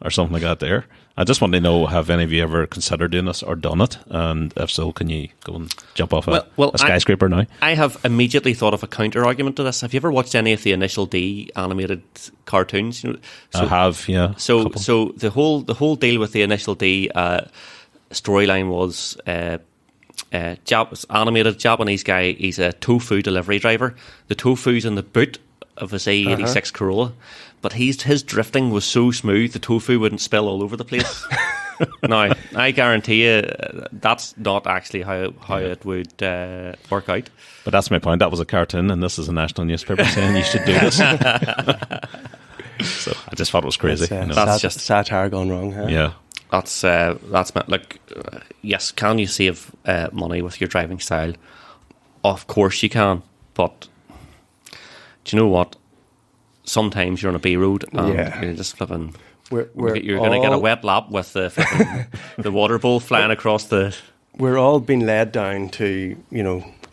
or something like that there. I just want to know, have any of you ever considered doing this or done it? And if so, can you go and jump off a skyscraper now? I have immediately thought of a counter argument to this. Have you ever watched any of the Initial D animated cartoons? I have, yeah. So the whole deal with the Initial D storyline was animated Japanese guy. He's a tofu delivery driver. The tofu's in the boot of his A86 Corolla. But his drifting was so smooth, the tofu wouldn't spill all over the place. Now, I guarantee you that's not actually how it would work out. But that's my point. That was a cartoon, and this is a national newspaper saying you should do this. So I just thought it was crazy. That's just satire gone wrong. Huh? Yeah. That's like, yes, can you save money with your driving style? Of course you can, but do you know what? Sometimes you're on a B road and you're just flipping. You're going to get a wet lap with the water bowl flying across the. We're all being led down to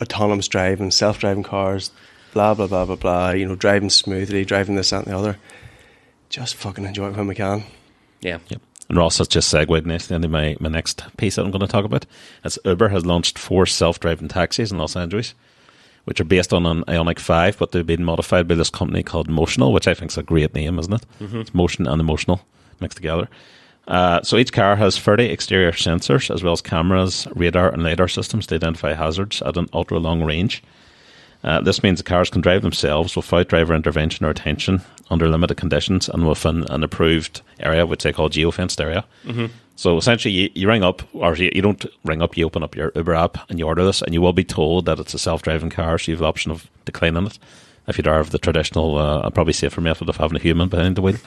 autonomous driving, self-driving cars, blah blah blah blah blah. Driving smoothly, driving this, that, and the other. Just fucking enjoy it when we can. Yeah. Yep. And Ross has just segued nicely into my next piece that I'm going to talk about. It's Uber has launched 4 self-driving taxis in Los Angeles, which are based on an Ioniq 5, but they've been modified by this company called Motional, which I think is a great name, isn't it? It's motion and emotional mixed together. So each car has 30 exterior sensors, as well as cameras, radar, and LiDAR systems to identify hazards at an ultra-long range. This means the cars can drive themselves without driver intervention or attention under limited conditions and within an approved area, which they call geofenced area. So essentially, you ring up, or you don't ring up, you open up your Uber app and you order this, and you will be told that it's a self-driving car, so you have the option of declining it. If you drive the traditional, probably safer method of having a human behind the wheel.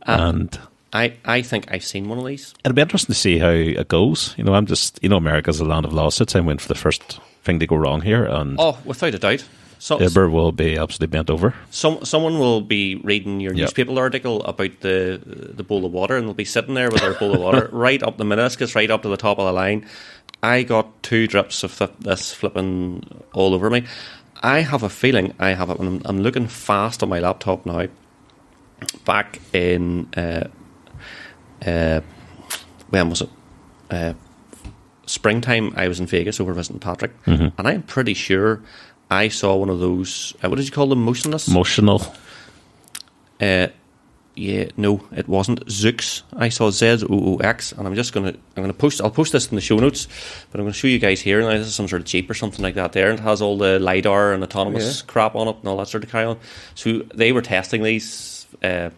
And I think I've seen one of these. It'll be interesting to see how it goes. America's a land of lawsuits. I'm waiting for the first thing to go wrong here. And without a doubt. Uber will be absolutely bent over. Someone will be reading your newspaper article about the bowl of water, and they'll be sitting there with their bowl of water right up the meniscus, right up to the top of the line. I got 2 drips of this flipping all over me. I have a feeling I have it when I'm looking fast on my laptop now. Back in when was it? springtime, I was in Vegas over visiting Patrick, and I'm pretty sure I saw one of those. What did you call them? Motionless. Motional. Yeah, no, it wasn't. Zoox. I saw ZOOX, and I'll post this in the show notes, but I'm going to show you guys here. Now, this is some sort of Jeep or something like that there, and it has all the LiDAR and autonomous crap on it and all that sort of carry on. So they were testing these in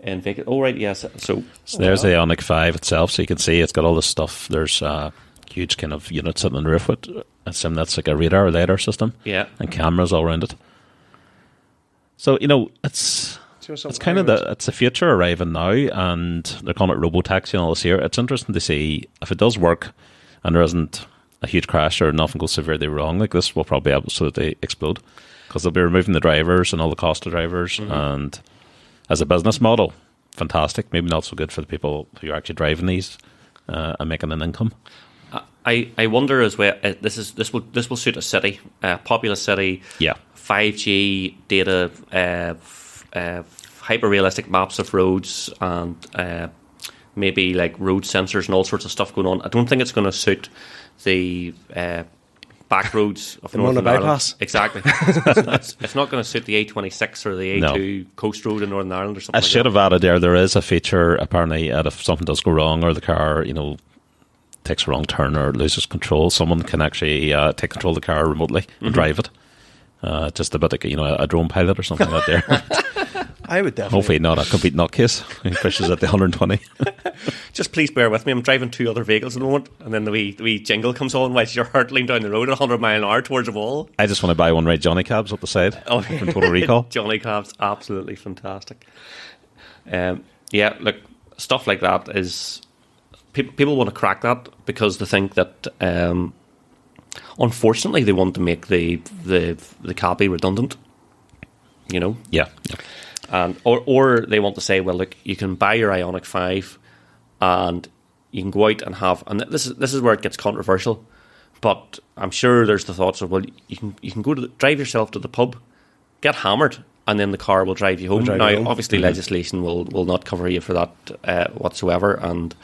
Vegas. Oh, right, yes. So there's the Ioniq 5 itself, so you can see it's got all this stuff. There's a huge kind of unit sitting on the roof with, I assume that's like a radar or LiDAR system. Yeah. And cameras all around it. So, it's kind of it's the future arriving now, and they're calling it robotaxi and all this here. It's interesting to see if it does work and there isn't a huge crash or nothing goes severely wrong. Like this will probably absolutely explode because they'll be removing the drivers and all the cost of drivers. And as a business model, fantastic. Maybe not so good for the people who are actually driving these and making an income. I wonder as well. This will suit a city, populous city. Yeah, 5G data. Hyper realistic maps of roads and maybe like road sensors and all sorts of stuff going on. I don't think it's going to suit the back roads of Northern Ireland. Bypass. Exactly. It's not going to suit the A26 or the A2 coast road in Northern Ireland or something. I should have added there is a feature apparently if something does go wrong or the car takes a wrong turn or loses control, someone can actually take control of the car remotely and drive it. Just a bit like a drone pilot or something like that there. I would definitely. Hopefully not a complete nutcase. He pushes at the 120. Just please bear with me. I'm driving 2 other vehicles at the moment, and then the wee jingle comes on whilst you're hurtling down the road at 100 mile an hour towards a wall. I just want to buy one right Johnny Cabs up the side from Total Recall. Johnny Cabs, absolutely fantastic. Yeah, look, stuff like that is people want to crack that because they think that. Unfortunately, they want to make the cab be redundant. Yeah. And or they want to say, well, look, you can buy your Ioniq 5 and you can go out and have, and this is where it gets controversial, but I'm sure there's the thoughts of, well, you can go to drive yourself to the pub, get hammered, and then the car will drive you home. Obviously, legislation will not cover you for that whatsoever, and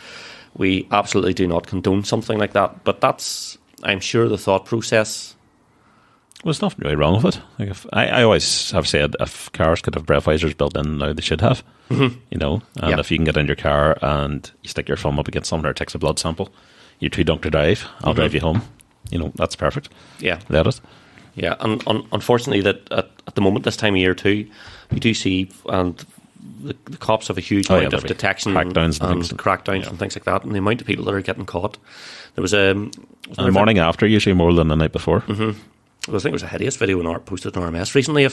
we absolutely do not condone something like that. But that's, I'm sure, the thought process. Well, there's nothing really wrong with it. Like I always have said, if cars could have breath visors built in now, they should have. And if you can get in your car and you stick your thumb up against something or it takes a blood sample, you're too drunk to drive, I'll drive you home. That's perfect. Yeah. Let it. Yeah, and unfortunately, that at the moment, this time of year too, you do see, and the cops have a huge amount of detection crackdowns and crackdowns and things like that, and the amount of people that are getting caught. There was the morning after, usually more than the night before. Well, I think it was a hideous video posted on RMS recently.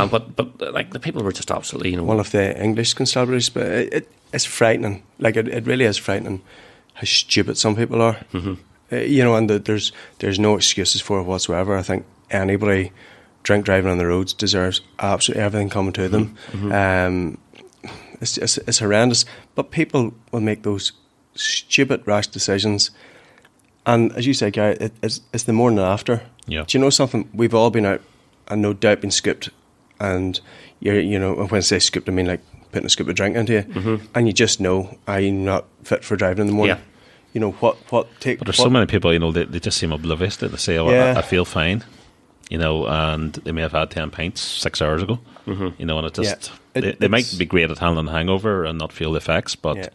But like the people were just absolutely, one of the English constabularies, but it's frightening. Like it really is frightening how stupid some people are. And there's no excuses for it whatsoever. I think anybody drink driving on the roads deserves absolutely everything coming to them. It's horrendous, but people will make those stupid rash decisions. And as you say, Gary, it's the morning after. Yeah. Do you know something? We've all been out and no doubt been scooped. And when I say scooped, I mean like putting a scoop of drink into you. And you just know I'm not fit for driving in the morning. Yeah. But there's so many people, they just seem oblivious. They say, I feel fine. And they may have had 10 pints 6 hours ago. And it just they might be great at handling the hangover and not feel the effects, but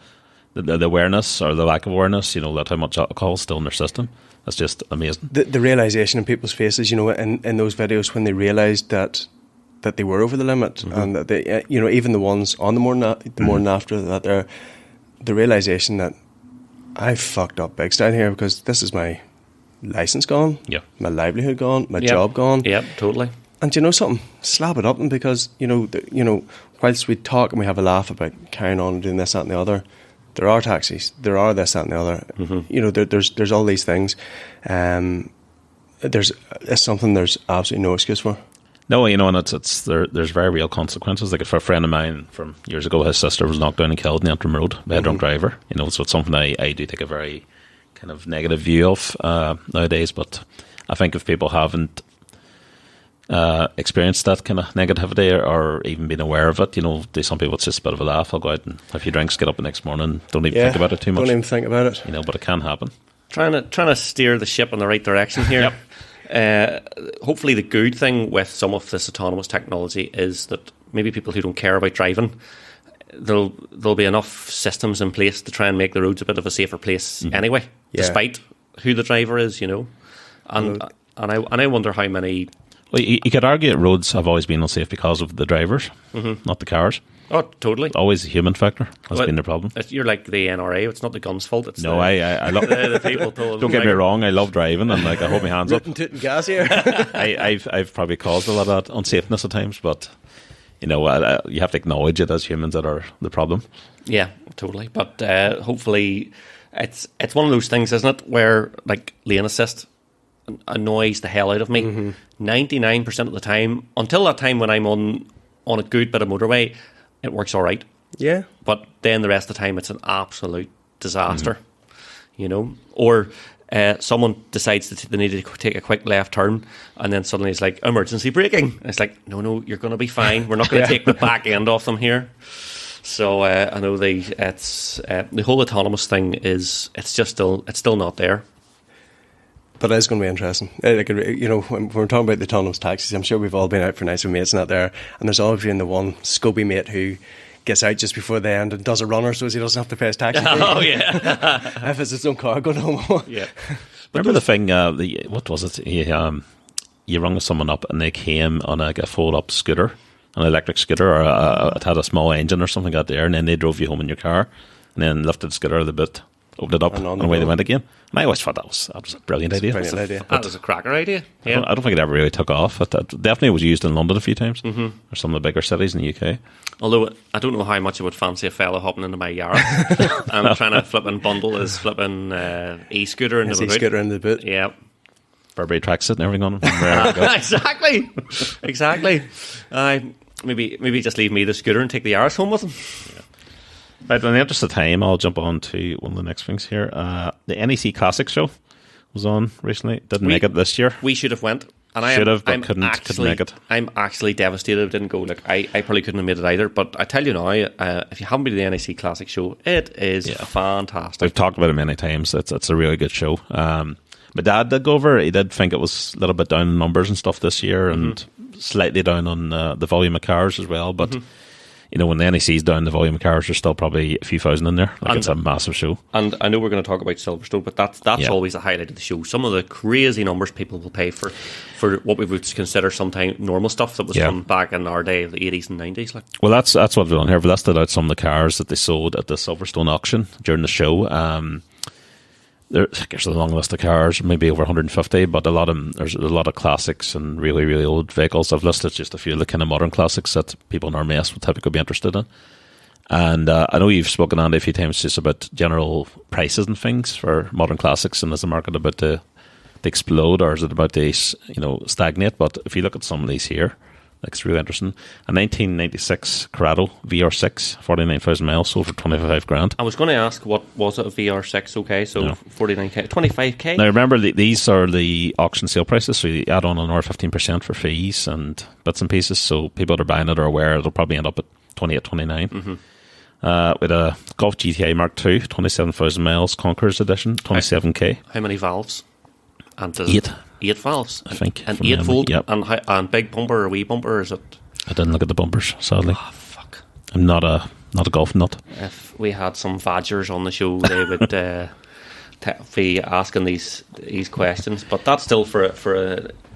the awareness or the lack of awareness, that how much alcohol is still in their system, that's just amazing. The realisation in people's faces, in those videos when they realised that they were over the limit, and that they, even the ones on the morning after that, the realisation that I fucked up big style here because this is my licence gone, my livelihood gone, my job gone. Yeah, totally. And do you know something? Slap it up, and because whilst we talk and we have a laugh about carrying on and doing this, that, and the other, there are taxis, there are this, that, and the other. There's all these things. It's something there's absolutely no excuse for. No, and there's very real consequences. Like for a friend of mine from years ago, his sister was knocked down and killed in the Antrim Road by a drunk driver. So it's something I do take a very kind of negative view of nowadays. But I think if people haven't experienced that kind of negativity or even been aware of it, do some people it's just a bit of a laugh. I'll go out and have a few drinks, get up the next morning, don't even think about it too much. Don't even think about it. But it can happen. trying to steer the ship in the right direction here. Hopefully the good thing with some of this autonomous technology is that maybe people who don't care about driving, there'll be enough systems in place to try and make the roads a bit of a safer place anyway, despite who the driver is, And I wonder how many... Well, you could argue that roads have always been unsafe because of the drivers, not the cars. Oh, totally. Always a human factor has been the problem. You're like the NRA. It's not the gun's fault. It's I love the people. Don't get me wrong. I love driving and I hold my hands up. Tooting gas here. I've probably caused a lot of that unsafeness at times, but you have to acknowledge it as humans that are the problem. Yeah, totally. But hopefully, it's one of those things, isn't it, where like lane assist annoys the hell out of me 99% of the time, until that time when I'm on a good bit of motorway. It works all right. Yeah. But then the rest of the time, it's an absolute disaster, Or someone decides that they need to take a quick left turn, and then suddenly it's like, emergency braking. And it's like, no, you're going to be fine. We're not going to take the back end off them here. So I know the whole autonomous thing it's still not there. But it's going to be interesting. When we're talking about the autonomous taxis, I'm sure we've all been out for nights with mates and out there, and there's always been the one scopy mate who gets out just before the end and does a runner so he doesn't have to pay his taxi. Oh, yeah. If it's his own car going home. Yeah. Remember the thing, what was it? You rung someone up and they came on a fold-up scooter, an electric scooter, or it had a small engine or something out there, and then they drove you home in your car, and then lifted the scooter a bit, opened it up, and away they went again. And I always thought that was a brilliant idea. That was a cracker idea. Yeah. I don't think it ever really took off. It definitely was used in London a few times, or some of the bigger cities in the UK. Although I don't know how much I would fancy a fella hopping into my yard. I'm trying to flipping bundle his flipping e-scooter into the boot. E-scooter in the boot. Yeah. Burberry tracksuit and everything on him. Exactly. Maybe just leave me the scooter and take the Yaris home with him. Yeah. Right, in the interest of time, I'll jump on to one of the next things here. The NEC Classic Show was on recently. Didn't make it this year. We should have went. And couldn't make it. I'm actually devastated I didn't go. Like I probably couldn't have made it either. But I tell you now, if you haven't been to the NEC Classic Show, it is fantastic. We've talked about it many times. It's a really good show. My dad did go over. He did think it was a little bit down in numbers and stuff this year, and slightly down on the volume of cars as well. But when the NEC's down, the volume of cars, there's still probably a few thousand in there. It's a massive show. And I know we're going to talk about Silverstone, but that's always the highlight of the show. Some of the crazy numbers people will pay for what we would consider sometimes normal stuff that was from back in our day, the 80s and 90s. Like. Well, that's what we've done here. We've listed out some of the cars that they sold at the Silverstone auction during the show. There's a long list of cars, maybe over 150, but there's a lot of classics and really, really old vehicles. I've listed just a few of the kind of modern classics that people in our mess would typically be interested in. And I know you've spoken, Andy, a few times just about general prices and things for modern classics, and is the market about to explode, or is it about to stagnate? But if you look at some of these here, it's really interesting. A 1996 Corrado VR6, 49,000 miles, sold for 25 grand. I was going to ask, what was it, a VR6? Okay, so 49k, 25k. Now remember, these are the auction sale prices, so you add on another 15% for fees and bits and pieces. So people that are buying it are aware it'll probably end up at 28, 29. With a Golf GTI Mark II, 27,000 miles, Conquerors edition, 27k. How many valves? And 8 valves, I think. And 8-fold, yep. and big bumper or wee bumper, or is it? I didn't look at the bumpers, sadly. Oh, fuck. I'm not a golf nut. If we had some Vadgers on the show, they would be asking these questions. But that's still for a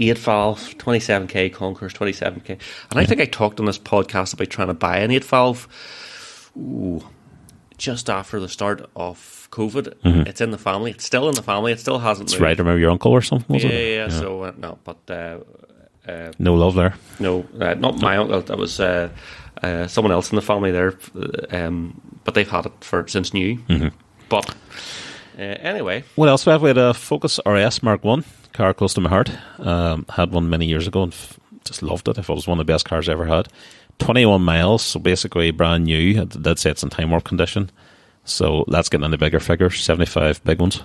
8-valve, 27k Conquerors, 27k. And I think I talked on this podcast about trying to buy an 8-valve. Just after the start of COVID. It's in the family. It's still in the family. It still hasn't moved. That's right. Remember your uncle or something, was it? Yeah. So, no, but... no love there? No, not my uncle. That was someone else in the family there. But they've had it since new. But anyway... What else we have? We had a Focus RS Mark 1, car close to my heart. Had one many years ago and just loved it. I thought it was one of the best cars I ever had. 21 miles, so basically brand new. I did say it's in time warp condition. So that's getting into bigger figures, 75 big ones.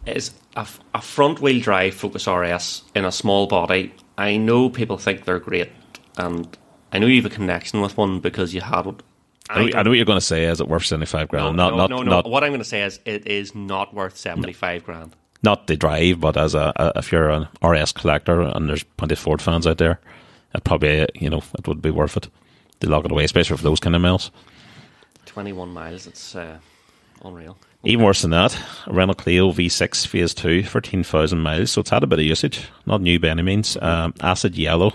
It's a front-wheel drive Focus RS in a small body. I know people think they're great, and I know you have a connection with one because you had I know what you're going to say. Is it worth 75 grand? No. Not What I'm going to say is it is not worth 75 grand. Not the drive, but as if you're an RS collector and there's plenty of Ford fans out there, it probably it would be worth it to lock it away, especially for those kind of miles. 21 miles. It's unreal. Even worse than that, a Renault Clio V6 Phase 2, 13,000 miles, so it's had a bit of usage. Not new by any means. Acid yellow.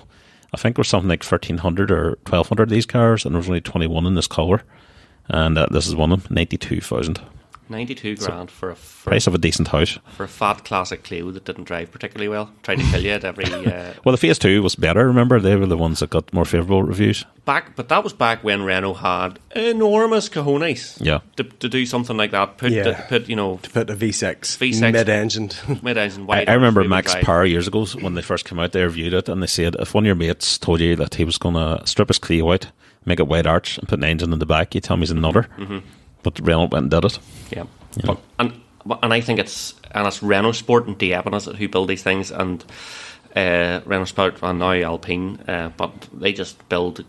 I think there was something like 1,300 or 1,200 of these cars, and there was only 21 in this colour. And this is one of them, 92,000. 92 grand for a price of a decent house. For a fat classic Clio that didn't drive particularly well. Tried to kill you at every... Well, the Phase 2 was better, remember? They were the ones that got more favourable reviews. But that was back when Renault had enormous cojones. Yeah. To do something like that. To put a V6 mid-engined. I remember Max Power years ago when they first came out, they reviewed it and they said if one of your mates told you that he was going to strip his Clio out, make it wide arch and put an engine in the back, you tell me he's another. Mm-hmm. But Renault went and did it. Yeah. And I think it's Renault Sport and Dieppe who build these things, and Renault Sport and now Alpine, but they just build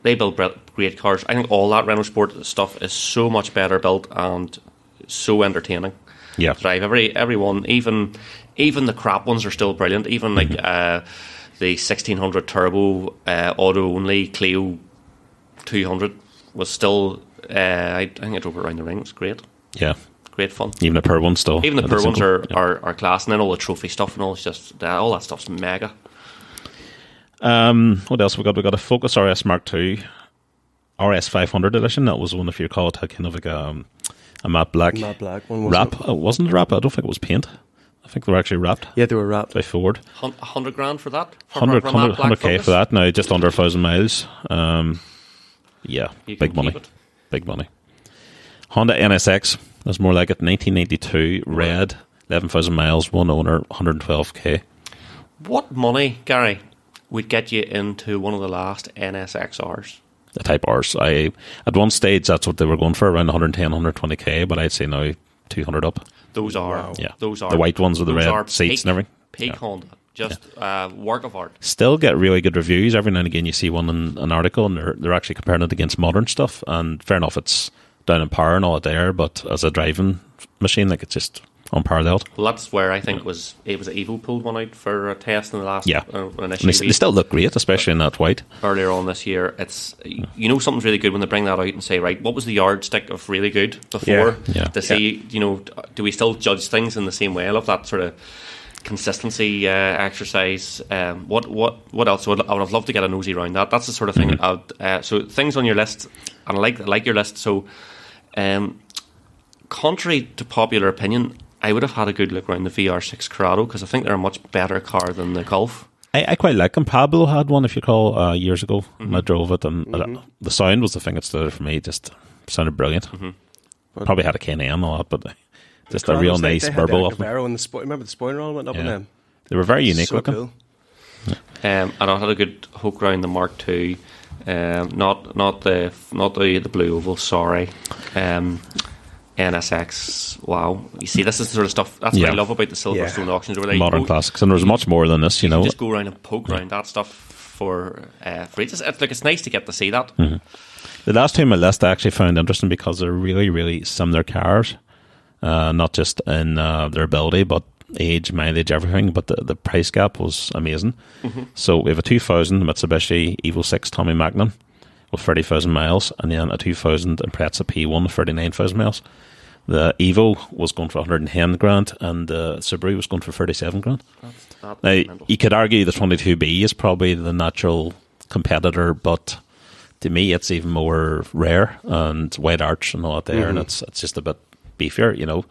great cars. I think all that Renault Sport stuff is so much better built and so entertaining. Yeah. Drive every one, even the crap ones are still brilliant. Even like the 1600 turbo auto only Clio 200 was still. I think I drove it around the ring. It was great. Yeah. Great fun. Even the Pure ones still. Even the Pure ones are class, and then all the trophy stuff and all. It's just all that stuff's mega. What else we got? We got a Focus RS Mark II RS 500 edition. That was one, if you recall, it had kind of like a matte black one. Wrap. It wasn't wrap. I don't think it was paint. I think they were actually wrapped. Yeah, they were wrapped by Ford. 100 grand for that. 100k for that. Now just under 1,000 miles. Yeah, big money. Big money. Honda NSX. That's more like it. 1992, red, 11,000 miles, one owner, 112k. What money, Gary, would get you into one of the last NSXRs? The Type-Rs. At one stage, that's what they were going for, around 110, 120k, but I'd say now 200 up. Those are. Wow. Yeah. Those are. The white ones with the red seats and everything. Peak Honda. Just work of art. Still get really good reviews. Every now and again you see one in an article and they're actually comparing it against modern stuff, and fair enough, it's down in power and all that there, but as a driving machine, like, it's just unparalleled. Well, that's where I think it was Evo pulled one out for a test in the last they still look great, especially in that white. Earlier on this year, it's something's really good when they bring that out and say, right, what was the yardstick of really good before to see, do we still judge things in the same way? I love that sort of consistency exercise. What else? I would have loved to get a nosy around that. That's the sort of thing. So things on your list, and I like your list. So, contrary to popular opinion, I would have had a good look around the VR6 Corrado because I think they're a much better car than the Golf. I quite like them. Pablo had one, if you recall, years ago. I drove it, and the sound was the thing that stood out for me. Just sounded brilliant. Probably had a K&A and all that, but just a real nice burble up. Remember the spoiler all went up in them? They were very unique so looking. Cool. And I had a good hook around the Mark II, not the blue oval. Sorry, NSX. Wow, you see, this is the sort of stuff. That's what I love about the Silverstone auctions. Where modern classics, and there's much more than this. You know, just go around and poke around that stuff for ages. It's nice to get to see that. The last two on my list I actually found interesting because they're really, really similar cars. Not just in their ability, but age, mileage, everything. But the price gap was amazing. So we have a 2000 Mitsubishi Evo 6 Tommy Magnum with 30,000 miles, and then a 2000 Impreza P1 with 39,000 miles. The Evo was going for 110 grand, and the Subaru was going for 37 grand. Now, you could argue the 22B is probably the natural competitor, but to me, it's even more rare and wide arch and all that there, and it's just a bit beefier, you know.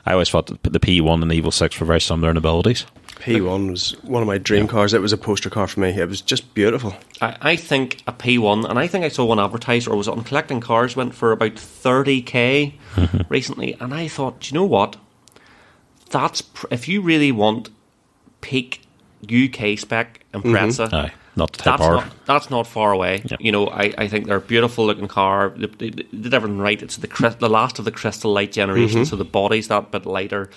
I always thought the P1 and the Evo 6 were very similar in abilities. P1 was one of my dream cars. It was a poster car for me. It was just beautiful. I think a P1, and I think I saw one advertised, or was it on Collecting Cars, went for about 30k recently, and I thought, do you know what? That's if you really want peak UK spec Impreza, not the Type-R. That's not far away. Yep. You know, I think they're a beautiful looking car. They did everything right. It's the last of the Crystal Light generation, so the body's that bit lighter.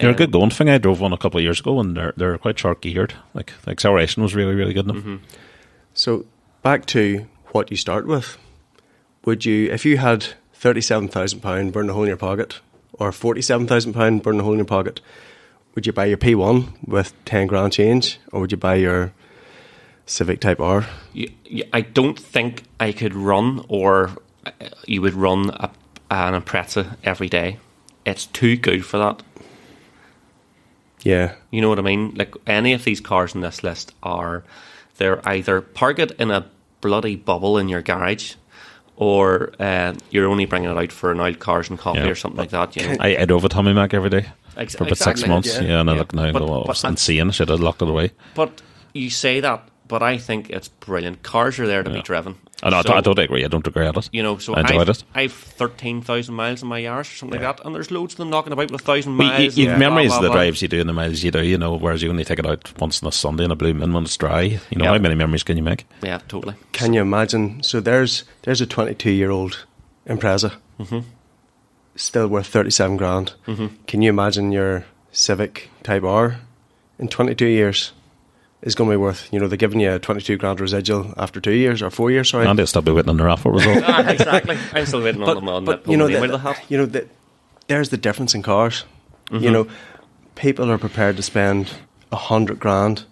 They're a good going thing. I drove one a couple of years ago, and they're quite short geared. Like, the acceleration was really, really good in them. So back to what you start with. would you, if you had £37,000 burning a hole in your pocket, or £47,000 burning a hole in your pocket, would you buy your P1 with 10 grand change, or would you buy your Civic Type-R? I don't think I could run, or you would run an Impreza every day. It's too good for that. Yeah. You know what I mean? Like, any of these cars on this list they're either park it in a bloody bubble in your garage, or you're only bringing it out for an oil cars and coffee or something like that. You know? I drove a Tommy Mac every day for about 6 months. Yeah. And I look now, it's insane. I should have locked it away. But you say that, but I think it's brilliant. Cars are there to be driven. I totally agree. I don't regret it. You know, so I enjoyed it. I've 13,000 miles in my Yaris or something like that, and there's loads of them knocking about with 1,000 miles. You've memories of the drives you do and the miles you do, you know, whereas you only take it out once on a Sunday in a blue moon when it's dry. You know, how many memories can you make? Yeah, totally. Can you imagine? So there's a 22-year-old Impreza, still worth 37 grand. Can you imagine your Civic Type-R in 22 years? Is going to be worth, you know, they're giving you a 22 grand residual after 2 years or 4 years, sorry. And they'll still be waiting on the raffle result. Exactly. I'm still waiting on them on that. You know, there's the difference in cars. You know, people are prepared to spend 100 grand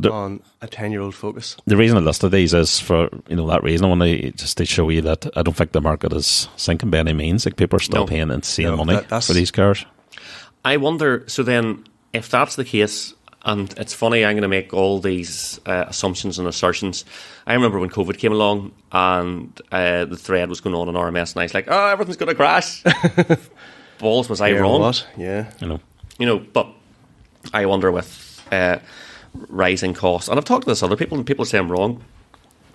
on a 10-year-old Focus. The reason I listed these is for, you know, that reason. I want to show you that I don't think the market is sinking by any means. Like, people are still paying insane money for these cars. I wonder, so then, if that's the case, and it's funny, I'm going to make all these assumptions and assertions. I remember when COVID came along and the thread was going on in RMS, and I was like, oh, everything's going to crash. Balls, was I wrong? What? Yeah. You know, but I wonder with rising costs, and I've talked to this other people, and people say I'm wrong,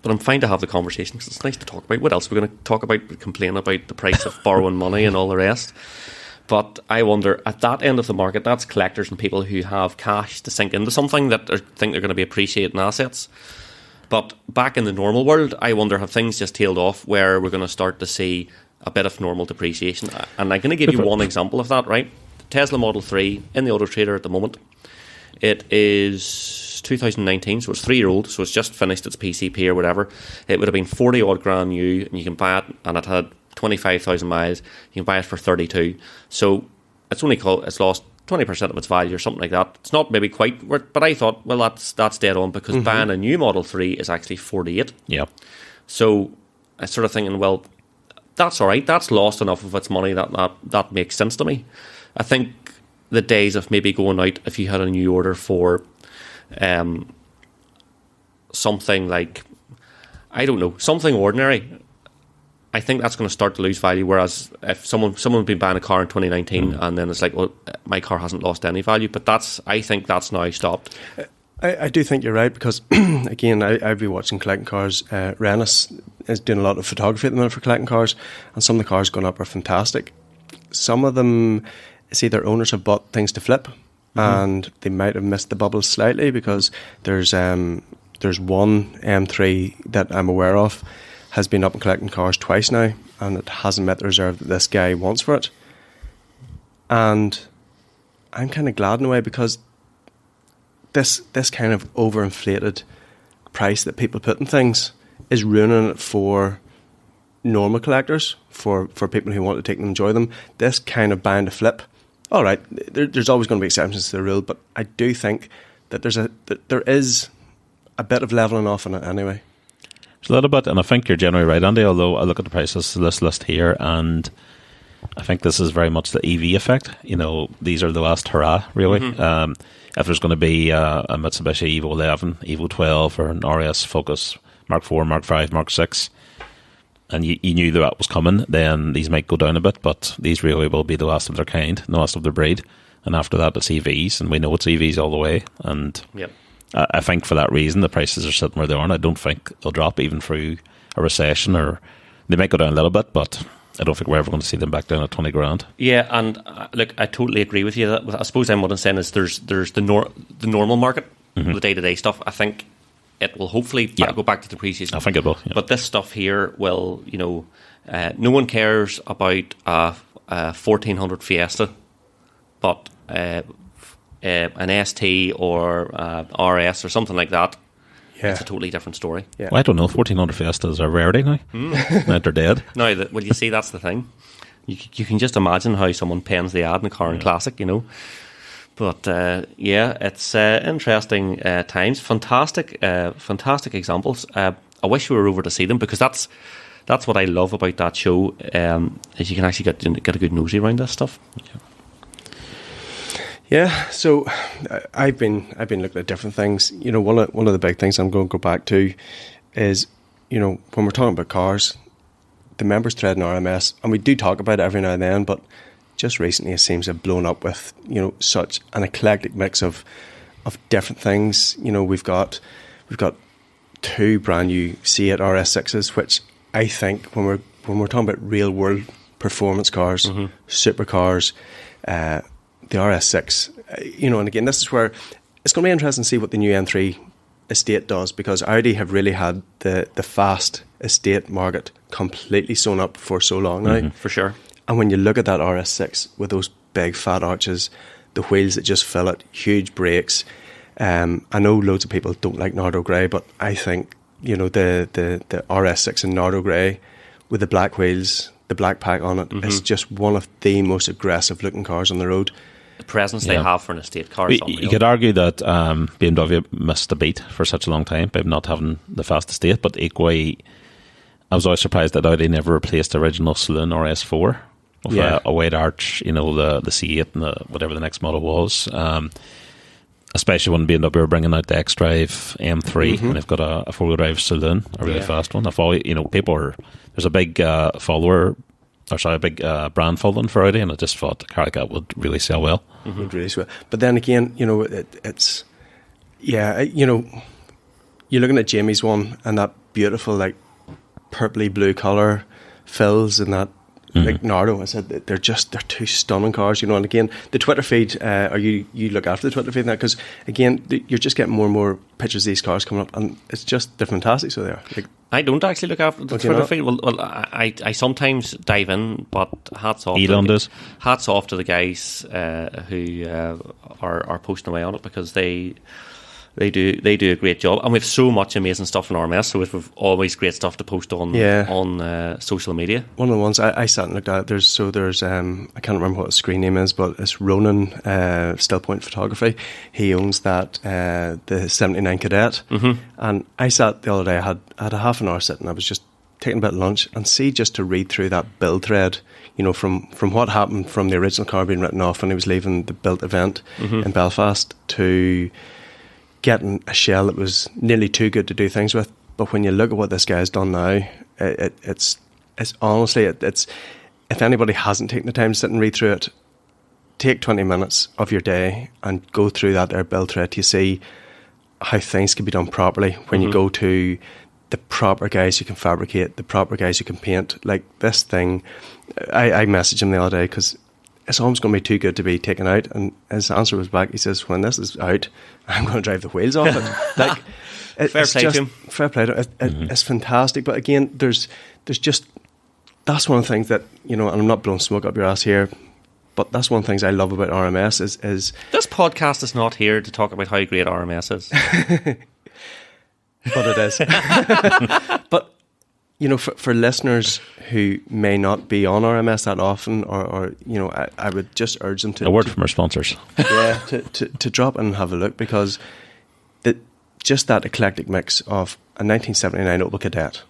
but I'm fine to have the conversation because it's nice to talk about. What else are we going to talk about? Complain about the price of borrowing money and all the rest. But I wonder, at that end of the market, that's collectors and people who have cash to sink into something that think they're going to be appreciating assets. But back in the normal world, I wonder, have things just tailed off where we're going to start to see a bit of normal depreciation? And I'm going to give you one example of that, right? Tesla Model 3 in the Auto Trader at the moment. It is 2019, so it's 3-year-old, so it's just finished its PCP or whatever. It would have been 40 odd grand new, and you can buy it, and it had 25,000 miles. You can buy it for 32. So it's lost 20% of its value or something like that. It's not maybe quite worth, but I thought, well, that's dead on, because buying a new Model 3 is actually 48. Yeah. So I started thinking, well, that's all right. That's lost enough of its money that makes sense to me. I think the days of maybe going out, if you had a new order for something like, I don't know, something ordinary, I think that's going to start to lose value. Whereas if someone's been buying a car in 2019 and then it's like, well, my car hasn't lost any value, but I think that's now stopped. I do think you're right, because again, I've been watching collecting cars. Renus is doing a lot of photography at the minute for collecting cars, and some of the cars going up are fantastic. Some of them, see, their owners have bought things to flip, and they might have missed the bubble slightly, because there's one M3 that I'm aware of has been up and collecting cars twice now, and it hasn't met the reserve that this guy wants for it. And I'm kind of glad in a way, because this kind of overinflated price that people put in things is ruining it for normal collectors, for people who want to take them and enjoy them. This kind of buying to flip, all right, there's always going to be exceptions to the rule, but I do think that there is a bit of levelling off in it anyway. It's a little bit, and I think you're generally right, Andy, although I look at the prices of this list here, and I think this is very much the EV effect. You know, these are the last hurrah, really. If there's going to be a Mitsubishi Evo 11, Evo 12, or an RS Focus Mark 4, Mark 5, Mark 6, and you knew that was coming, then these might go down a bit, but these really will be the last of their kind, the last of their breed. And after that, it's EVs, and we know it's EVs all the way. And I think for that reason, the prices are sitting where they are, and I don't think they'll drop even through a recession, or they might go down a little bit, but I don't think we're ever going to see them back down at 20 grand. Yeah, and look, I totally agree with you. I suppose what I'm saying is there's the normal market, the day-to-day stuff. I think it will hopefully go back to depreciation. I think it will. Yeah. But this stuff here will, you know, no one cares about a 1400 Fiesta, but an ST or RS or something like that, Yeah. it's a totally different story. Yeah. Well, I don't know. 1400 Fiestas are rarity now. Now they're dead. Now, well, you see, that's the thing. You can just imagine how someone pens the ad in a car and classic, you know. But yeah, it's interesting times. Fantastic examples. I wish we were over to see them, because that's what I love about that show. Is you can actually get a good nosy around this stuff. Yeah, so I've been looking at different things. You know, one of the big things I'm going to go back to is, you know, when we're talking about cars, the members thread in RMS, and we do talk about it every now and then, but just recently it seems to have blown up with, you know, such an eclectic mix of different things. You know, we've got 2 brand new C8 RS6s, which I think when we're talking about real world performance cars, supercars, the RS6, you know, and again, this is where it's going to be interesting to see what the new M3 estate does, because Audi have really had the fast estate market completely sewn up for so long now. For sure. And when you look at that RS6 with those big fat arches, the wheels that just fill it, huge brakes. I know loads of people don't like Nardo Grey, but I think, you know, the RS6 in Nardo Grey with the black wheels, the black pack on it, is just one of the most aggressive looking cars on the road. The presence they have for an estate car is unreal. You could argue that BMW missed a beat for such a long time by not having the fast estate, but equally, I was always surprised that Audi never replaced the original saloon RS4 with a wide arch, you know, the C8 and whatever the next model was. Especially when BMW were bringing out the X-Drive M3, and they've got a four-wheel drive saloon, a really fast one. You know, there's a big big brand following for Audi, and I just thought the car like that would really sell well. Would really sell. But then again, you know, it's you know, you're looking at Jamie's one and that beautiful like purpley blue colour fills and that. Like Nardo, I said they're two stunning cars, you know. And again, the Twitter feed, you look after the Twitter feed now, because again, you're just getting more and more pictures of these cars coming up, and they're fantastic. So they are. Like, I don't actually look after the Twitter feed. Well, I sometimes dive in, but hats off. Elon does. Hats off to the guys who are posting away on it, because they do a great job, and we have so much amazing stuff in RMS, so we've always great stuff to post on social media. One of the ones I sat and looked at, there's I can't remember what his screen name is, but it's Ronan Still Point Photography. He owns that the 79 Cadet, and I sat the other day, I had a half an hour sitting, I was just taking a bit of lunch, and just to read through that build thread, you know, from what happened from the original car being written off when he was leaving the built event in Belfast to getting a shell that was nearly too good to do things with. But when you look at what this guy's done now, it's honestly, if anybody hasn't taken the time to sit and read through it, take 20 minutes of your day and go through that there build thread to see how things can be done properly. When you go to the proper guys who can fabricate, the proper guys who can paint, like this thing, I messaged him the other day because it's almost going to be too good to be taken out, and his answer was back. He says, "When this is out, I'm going to drive the wheels off it." Like, fair play to him. Fair play to him. It's fantastic, but again, there's just that's one of the things that, you know, and I'm not blowing smoke up your ass here, but that's one of the things I love about RMS is this podcast is not here to talk about how great RMS is, but it is. But you know, for listeners who may not be on RMS that often, or you know, I would just urge them to a word from our sponsors. Yeah, to drop in and have a look, because just that eclectic mix of a 1979 Opel Kadett.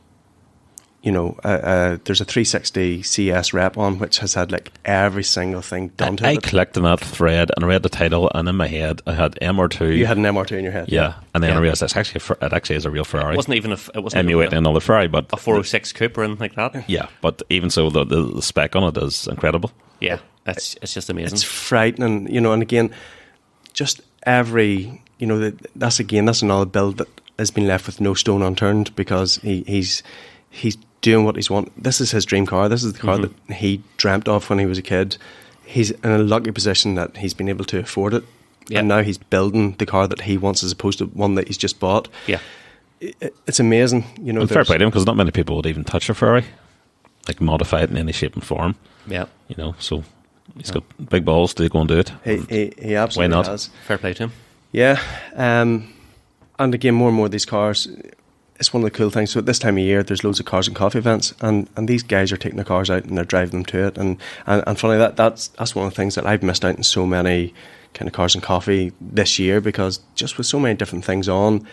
You know, there's a 360 CS rep on, which has had like every single thing done to it. I clicked on that thread and read the title, and in my head I had MR2. You had an MR2 in your head, yeah, and then I realised it actually is a real Ferrari. It wasn't even emulating another Ferrari, but a 406 coupe or anything like that. Yeah, but even so, the spec on it is incredible. Yeah, it's just amazing. It's frightening, you know. And again, just every, you know, that's another build that has been left with no stone unturned, because he's doing what he's want. This is his dream car. This is the car that he dreamt of when he was a kid. He's in a lucky position that he's been able to afford it, and now he's building the car that he wants, as opposed to one that he's just bought. Yeah, it's amazing. You know, and fair play to him, because not many people would even touch a Ferrari, like modify it in any shape and form. Yeah, you know, so he's got big balls to go and do it. He absolutely Why not? has. Fair play to him. Yeah. And again, more and more of these cars, it's one of the cool things. So at this time of year, there's loads of cars and coffee events, and these guys are taking their cars out and they're driving them to it. And funny, that's one of the things that I've missed out in so many kind of cars and coffee this year, because just with so many different things on,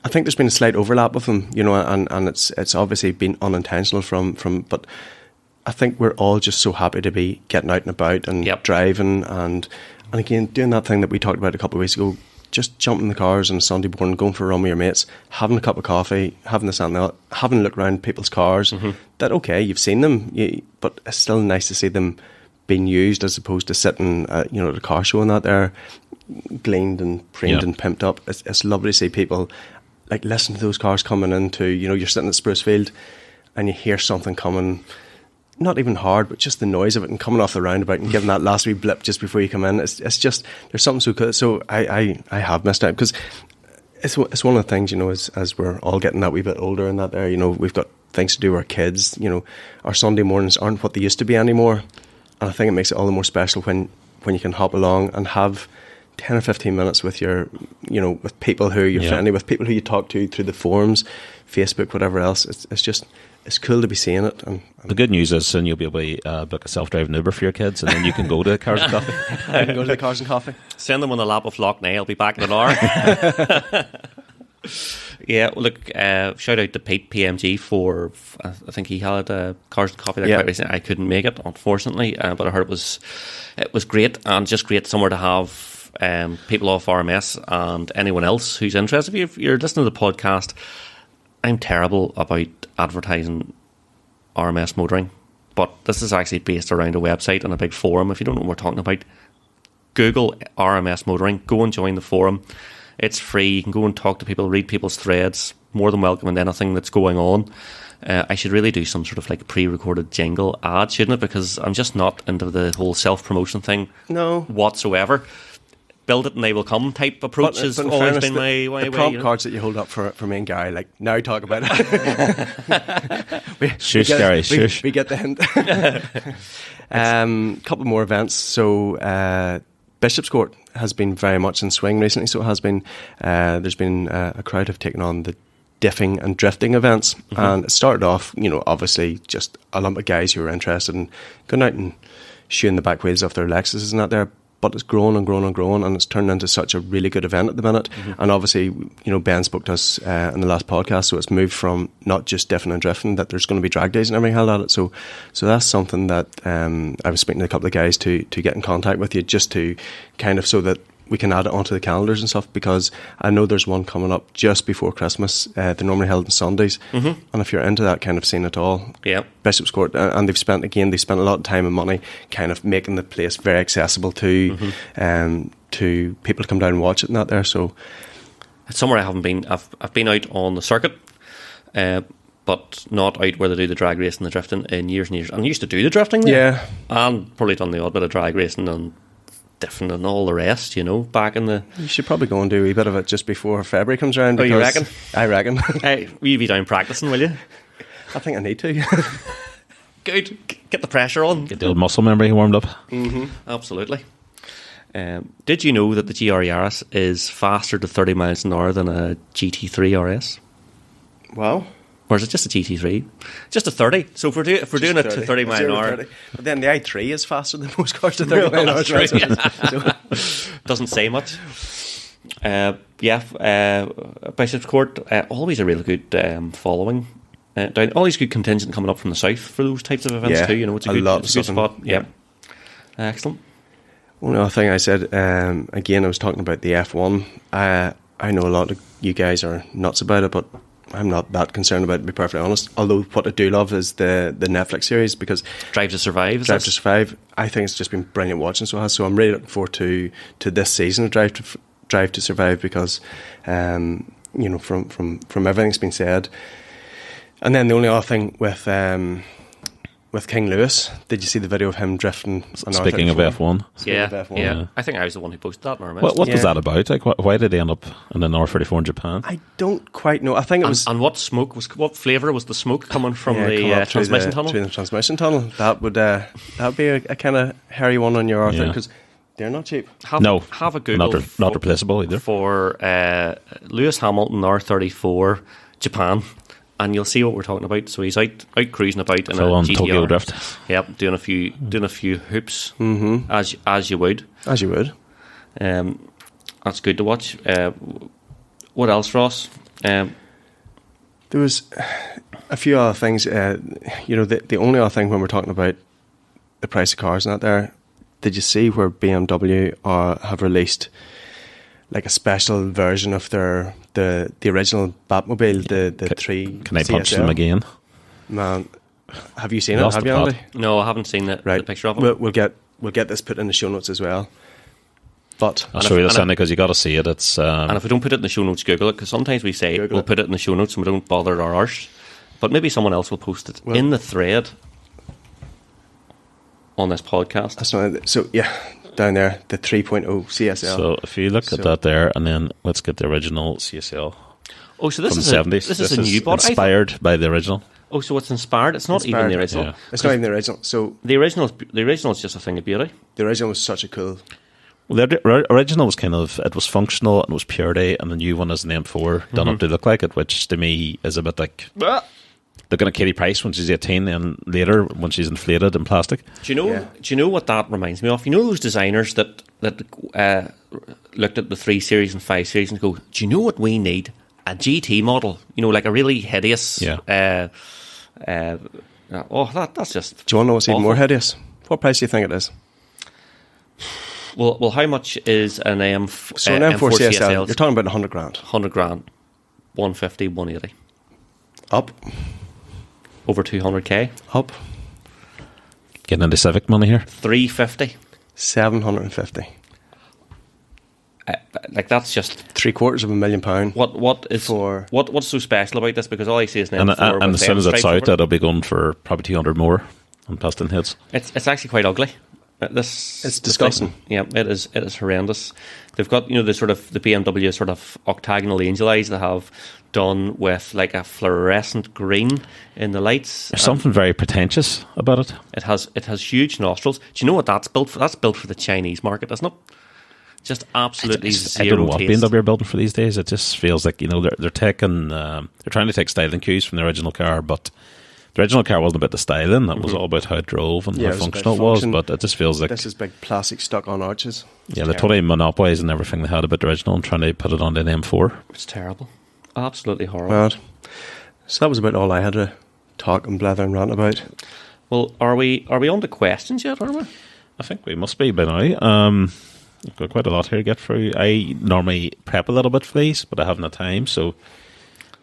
I think there's been a slight overlap with them, and it's obviously been unintentional from but I think we're all just so happy to be getting out and about and driving and again doing that thing that we talked about a couple of weeks ago. Just jumping in the cars on a Sunday morning, going for a run with your mates, having a cup of coffee, having this and that, having a look around people's cars. That, okay, you've seen them, but it's still nice to see them being used as opposed to sitting, at a car show and that there, gleaned and framed and pimped up. It's lovely to see people like listen to those cars coming into, you're sitting at Sprucefield and you hear something coming. Not even hard, but just the noise of it and coming off the roundabout and giving that last wee blip just before you come in. It's just, there's something so cool. So I have missed out because it's one of the things, as we're all getting that wee bit older and that there, we've got things to do with our kids. Our Sunday mornings aren't what they used to be anymore. And I think it makes it all the more special when you can hop along and have 10 or 15 minutes with your, with people who you're friendly with, people who you talk to through the forums, Facebook, whatever else. It's cool to be seeing it. And the good news is soon you'll be able to book a self-driving Uber for your kids, and then you can go to Cars and Coffee. I can go to the Cars and Coffee. Send them on the lap of Loughney. I'll be back in an hour. Yeah, look, shout out to Pete PMG for, I think he had Cars and Coffee there quite recently. I couldn't make it, unfortunately, but I heard it was great, and just great somewhere to have people off RMS and anyone else who's interested. If you're listening to the podcast, I'm terrible about advertising RMS motoring, but this is actually based around a website and a big forum. If you don't know what we're talking about, Google RMS motoring, go and join the forum. It's free. You can go and talk to people, read people's threads. More than welcome in anything that's going on. I should really do some sort of like pre-recorded jingle ad, shouldn't it? Because I'm just not into the whole self-promotion thing whatsoever. Build it and they will come type approach has always fairness, been my way. The prompt cards that you hold up for me and Gary, like, now talk about it. Shush, Gary, shush. We get the hint. Couple more events. So Bishop's Court has been very much in swing recently. So it has been, there's been a crowd have taken on the diffing and drifting events. And it started off, obviously just a lump of guys who were interested in going out and shooing the back wheels off their Lexuses and that there. But it's grown and grown and grown, and it's turned into such a really good event at the minute. And obviously, Ben spoke to us in the last podcast, so it's moved from not just diffing and drifting, that there's going to be drag days and everything held at it. So that's something that I was speaking to a couple of guys to get in contact with you, just to kind of so that we can add it onto the calendars and stuff, because I know there's one coming up just before Christmas. They're normally held on Sundays, and if you're into that kind of scene at all, Bishop's Court, and they've spent a lot of time and money kind of making the place very accessible to people to come down and watch it and that there. So it's somewhere I haven't been. I've been out on the circuit, but not out where they do the drag race and the drifting in years and years. And I used to do the drifting there, and probably done the odd bit of drag racing and different and all the rest, back in the... You should probably go and do a wee bit of it just before February comes around. Oh, you reckon? I reckon. Hey, will you be down practicing, will you? I think I need to. Good. Get the pressure on. Get the old muscle memory warmed up. Absolutely. Did you know that the GR Yaris is faster to 30 miles an hour than a GT3 RS? Wow. Or is it just a GT3? Just a 30. So if we're doing it to 30 miles an hour... But then the i3 is faster than most cars to 30 miles an hour. Doesn't say much. Bishop's Court, always a really good following. Always good contingent coming up from the south for those types of events too. It's a good spot. Yeah. Excellent. One other thing I said, again, I was talking about the F1. I know a lot of you guys are nuts about it, but I'm not that concerned about it, to be perfectly honest. Although what I do love is the Netflix series, because Drive to Survive. I think it's just been brilliant watching. So I'm really looking forward to this season of Drive to Survive, because from everything's been said. And then the only other thing with King Lewis, did you see the video of him drifting? Speaking of F1. Yeah. I think I was the one who posted that. What was that about? Like, why did they end up in an R34 in Japan? I don't quite know. I think it was... And what flavour was the smoke coming from the transmission tunnel? Through the transmission tunnel. That would be a kind of hairy one on your Arthur, because They're not cheap. Have a Google. Not replaceable either. For Lewis Hamilton R34 Japan, and you'll see what we're talking about. So he's out cruising about in a on GTR. Tokyo Drift. Yep, doing a few hoops, as you would. As you would. That's good to watch. What else, Ross? There was a few other things. The only other thing when we're talking about the price of cars and that there, did you see where BMW have released like a special version of the original Batmobile, the 3 Can I CSL? punch them again? Man, have you seen it? Lost Have the you, plot. Andy? No, I haven't seen the picture of it. We'll get this put in the show notes as well. But I'll show you this, Andy, because you got to see it. It's and if we don't put it in the show notes, Google it, because sometimes we say Google we'll it. put it in the show notes and we don't bother our arse. But maybe someone else will post it in the thread on this podcast. that's not, so yeah, down there, the 3.0 CSL. so if you look at that there, and then let's get the original CSL Oh, so this from is the a 70s. this is a new bot. Inspired by the original. Oh, so it's inspired. It's not even the original. Yeah. It's not even the original. So The original is just a thing of beauty. the original was such a cool. Well, the original was it was functional and it was purity, and the new one is an M4 done up to look like it, which to me is a bit like looking at Katie Price when she's 18 and later when she's inflated in plastic. Do you know? Yeah. Do you know what that reminds me of? You know those designers that looked at the 3 Series and 5 Series and go, "Do you know what we need? A GT model. You know, like a really hideous." Yeah. That's just. Do you want to know what's even awful. more hideous? What price do you think it is? Well, how much is an M? So an M4 CSL, you're talking about 100 grand. 100 grand, 150, 180, Up. over 200k, Up. Getting into Civic money here. 350. 750. Like that's just £750,000. what's so special about this? Because all I see is an And, M4 and with as soon as M it's stripes out, over it. it'll be going for probably 200 more on piston heads. It's actually quite ugly. It's disgusting. Yeah, it is horrendous. They've got the BMW sort of octagonal angel eyes they have done with like a fluorescent green in the lights. There's something very pretentious about it. It has huge nostrils. Do you know what that's built for? That's built for the Chinese market, isn't it? Just absolutely I zero don't know what taste. BMW are building for these days. It just feels like they're taking they're trying to take styling cues from the original car, but the original car wasn't about the styling. That was all about how it drove and Yeah, how it was about functional it was. function. But it just feels like This is big plastic stuck on arches. they're totally monopolising everything they had about the original and trying to put it on an M4. It's terrible, absolutely horrible. Right. So that was about all I had to talk and blather and rant about. Well, are we on to questions yet? Are we? I think we must be by now. I've got quite a lot here to get through. I normally prep a little bit for these, but I haven't the time, so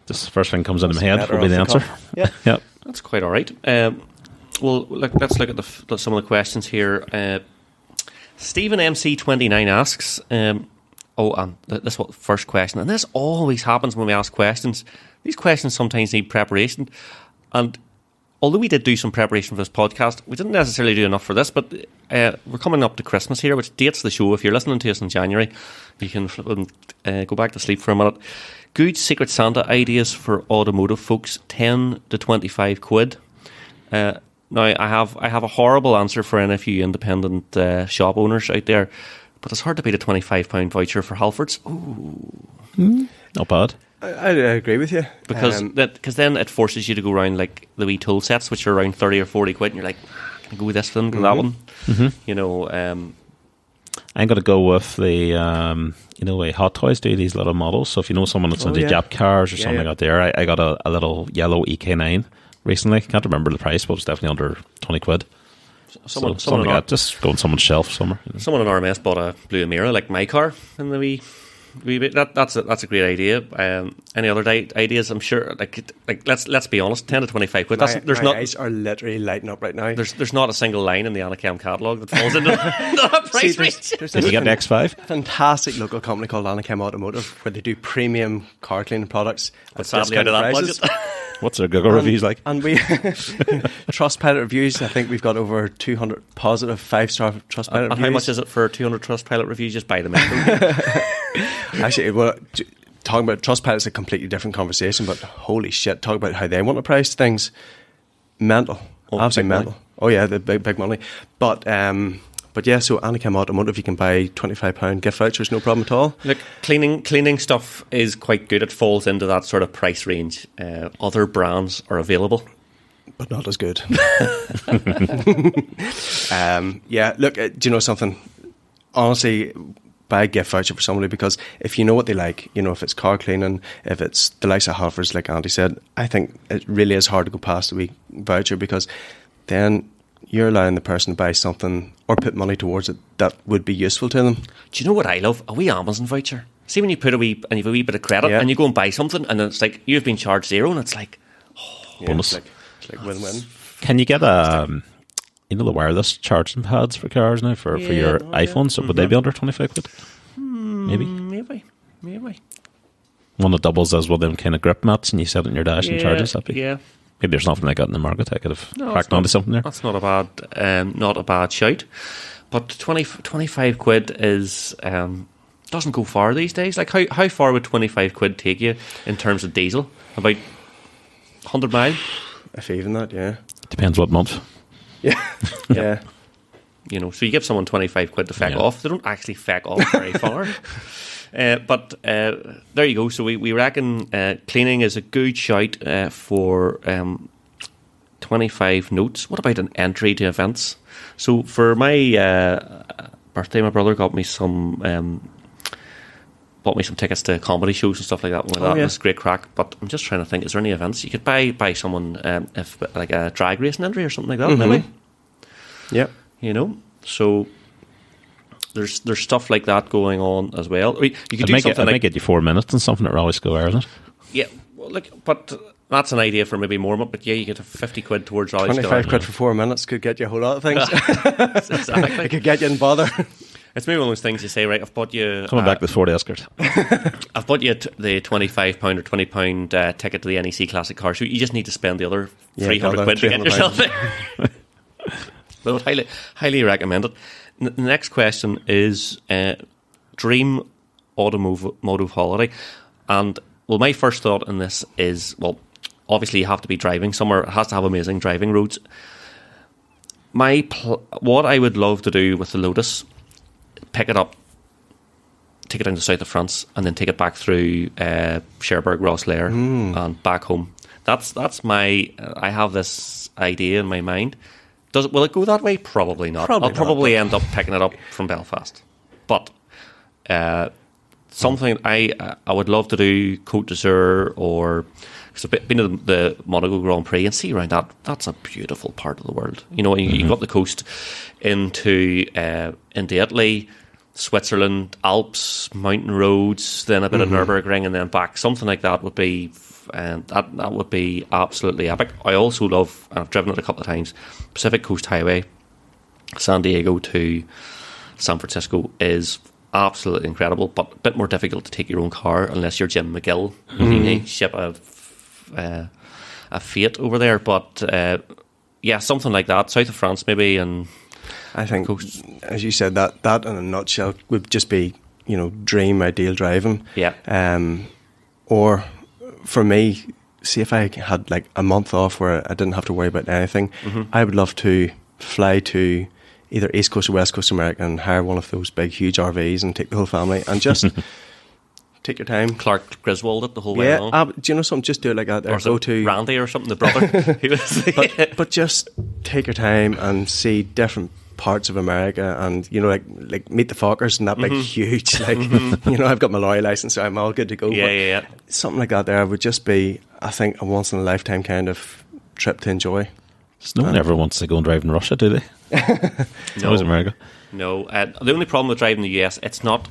this first thing comes into my head better will be the off the answer. cuff. Yeah. Yep. That's quite all right. Well, let's look at some of the questions here. Stephen MC29 asks, this was the first question, and this always happens when we ask questions. These questions sometimes need preparation, and although we did do some preparation for this podcast, we didn't necessarily do enough for this, but we're coming up to Christmas here, which dates the show. If you're listening to us in January, you can go back to sleep for a minute. Good Secret Santa ideas for automotive folks, 10 to 25 quid. Now, I have a horrible answer for any of you independent shop owners out there, but it's hard to beat a £25 voucher for Halfords. Ooh. Not bad. I agree with you. Because then it forces you to go around like the wee tool sets, which are around 30 or 40 quid, and you're like, can I go with this one, go that one? You know, I'm going to go with the, way Hot Toys do these little models. So if you know someone that's into Jap cars or something out there, I got a little yellow EK9 recently. Can't remember the price, but it's definitely under 20 quid. someone Something like that. Just go on someone's shelf somewhere. Someone in RMS bought a blue Amira, like my car, in the wee bit. That's a great idea. Any other ideas? I'm sure. Like let's be honest, 10 to 25 quid. My eyes are literally lighting up right now. There's not a single line in the Anacam catalogue that falls into that price range. There's Did you get an X5? fantastic local company called Anacam Automotive where they do premium car cleaning products at Sadly, out of that prices. budget. What's their Google reviews like? And we Trustpilot reviews. I think we've got over 200 positive 5-star Trustpilot And reviews. how much is it for 200 Trustpilot reviews? Just buy them. Actually, well, talking about Trustpilot is a completely different conversation. But holy shit, talk about how they want to price things. Mental, absolutely mental. Oh yeah, the big money. But But yeah, so Anakim Automotive, you can buy £25 gift vouchers, no problem at all. Look, cleaning stuff is quite good. It falls into that sort of price range. Other brands are available, but not as good. Yeah, look, do you know something? Honestly, buy a gift voucher for somebody, because if you know what they like, you know, if it's car cleaning, if it's the likes of Halfers, like Andy said, I think it really is hard to go past a wee voucher, because then you're allowing the person to buy something or put money towards it that would be useful to them. Do you know what I love? A wee Amazon voucher. See, when you put and you've a wee bit of credit, and you go and buy something, and it's like you've been charged zero, and it's like, bonus. It's like win-win. Can you get you know, the wireless charging pads for cars now for your iPhones? So would they be under 25 quid? Maybe. One that doubles as one of them kind of grip mats, and you set it in your dash and charges. Yeah. Maybe there's nothing like that in the market. I could have cracked onto something there. That's not a bad shout. But 25 quid is doesn't go far these days. Like how far would 25 quid take you in terms of diesel? About 100 mile? If even that, yeah. Depends what month. Yeah. Yeah. You know, so you give someone 25 quid to feck off. They don't actually feck off very far. But there you go. So we reckon cleaning is a good shout for 25 notes. What about an entry to events? So for my birthday, my brother bought me some tickets to comedy shows and stuff like that. That was great crack. But I'm just trying to think, is there any events you could buy someone if like a drag racing entry or something like that? Maybe. Yeah. You know, so there's stuff like that going on as well. You could do something might get you 4 minutes and something at Rally Square, isn't it? Yeah, well, but that's an idea for maybe more. But yeah, you get 50 quid towards Rally Square. 25 quid for 4 minutes could get you a whole lot of things. Exactly. It could get you in bother. It's maybe one of those things you say, right, I've bought you... Coming back to the Ford Escort. I've bought you the £25 or £20 ticket to the NEC Classic Car Show. You just need to spend the other 300 quid to get yourself there. But I would highly recommend it. The next question is dream automotive holiday. And, well, my first thought in this is, well, obviously you have to be driving somewhere. It has to have amazing driving roads. What I would love to do with the Lotus, pick it up, take it down to the south of France, and then take it back through Cherbourg, Rosslare, and back home. That's my... I have this idea in my mind. Will it go that way? Probably not. I'll probably end up picking it up from Belfast. But something I would love to do, Côte d'Azur, or... Because I've been to the Monaco Grand Prix and see around that. That's a beautiful part of the world. You know, you go up the coast into Italy, Switzerland, Alps, mountain roads, then a bit of Nürburgring, and then back. Something like that would be... that would be absolutely epic. I also love, and I've driven it a couple of times, Pacific Coast Highway, San Diego to San Francisco is absolutely incredible, but a bit more difficult to take your own car unless you're Jim McGill. You need to ship a Fiat over there, but yeah, something like that, south of France maybe. And I think, as you said, that in a nutshell would just be, you know, dream ideal driving. Yeah. Or for me, see if I had like a month off where I didn't have to worry about anything, I would love to fly to either East Coast or West Coast America and hire one of those big, huge RVs and take the whole family and just take your time. Clark Griswold it the whole way along. Do you know something? Just do it like that. Or go to Randy or something, the brother. but just take your time and see different parts of America, and you know, like meet the Fockers and that big huge, like you know, I've got my lorry license, so I'm all good to go. Yeah. Something like that there would just be, I think, a once in a lifetime kind of trip to enjoy. No one ever wants to go and drive in Russia, do they? It's always America. No, the only problem with driving in the US, it's not.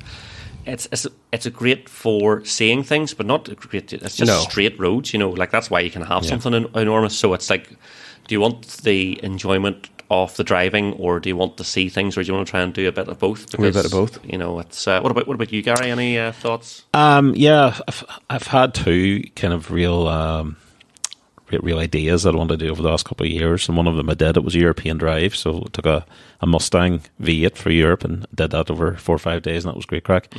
It's a great for seeing things, but not great. It's just straight roads, you know. Like that's why you can have something enormous. So it's like, do you want the enjoyment of the driving, or do you want to see things, or do you want to try and do a bit of both? Because, a bit of both. You know, it's what about you, Gary? Any thoughts? Yeah, I've had two kind of real real ideas that I wanted to do over the last couple of years, and one of them I did. It was a European drive, so I took a Mustang V8 for Europe and did that over 4 or 5 days, and that was great crack.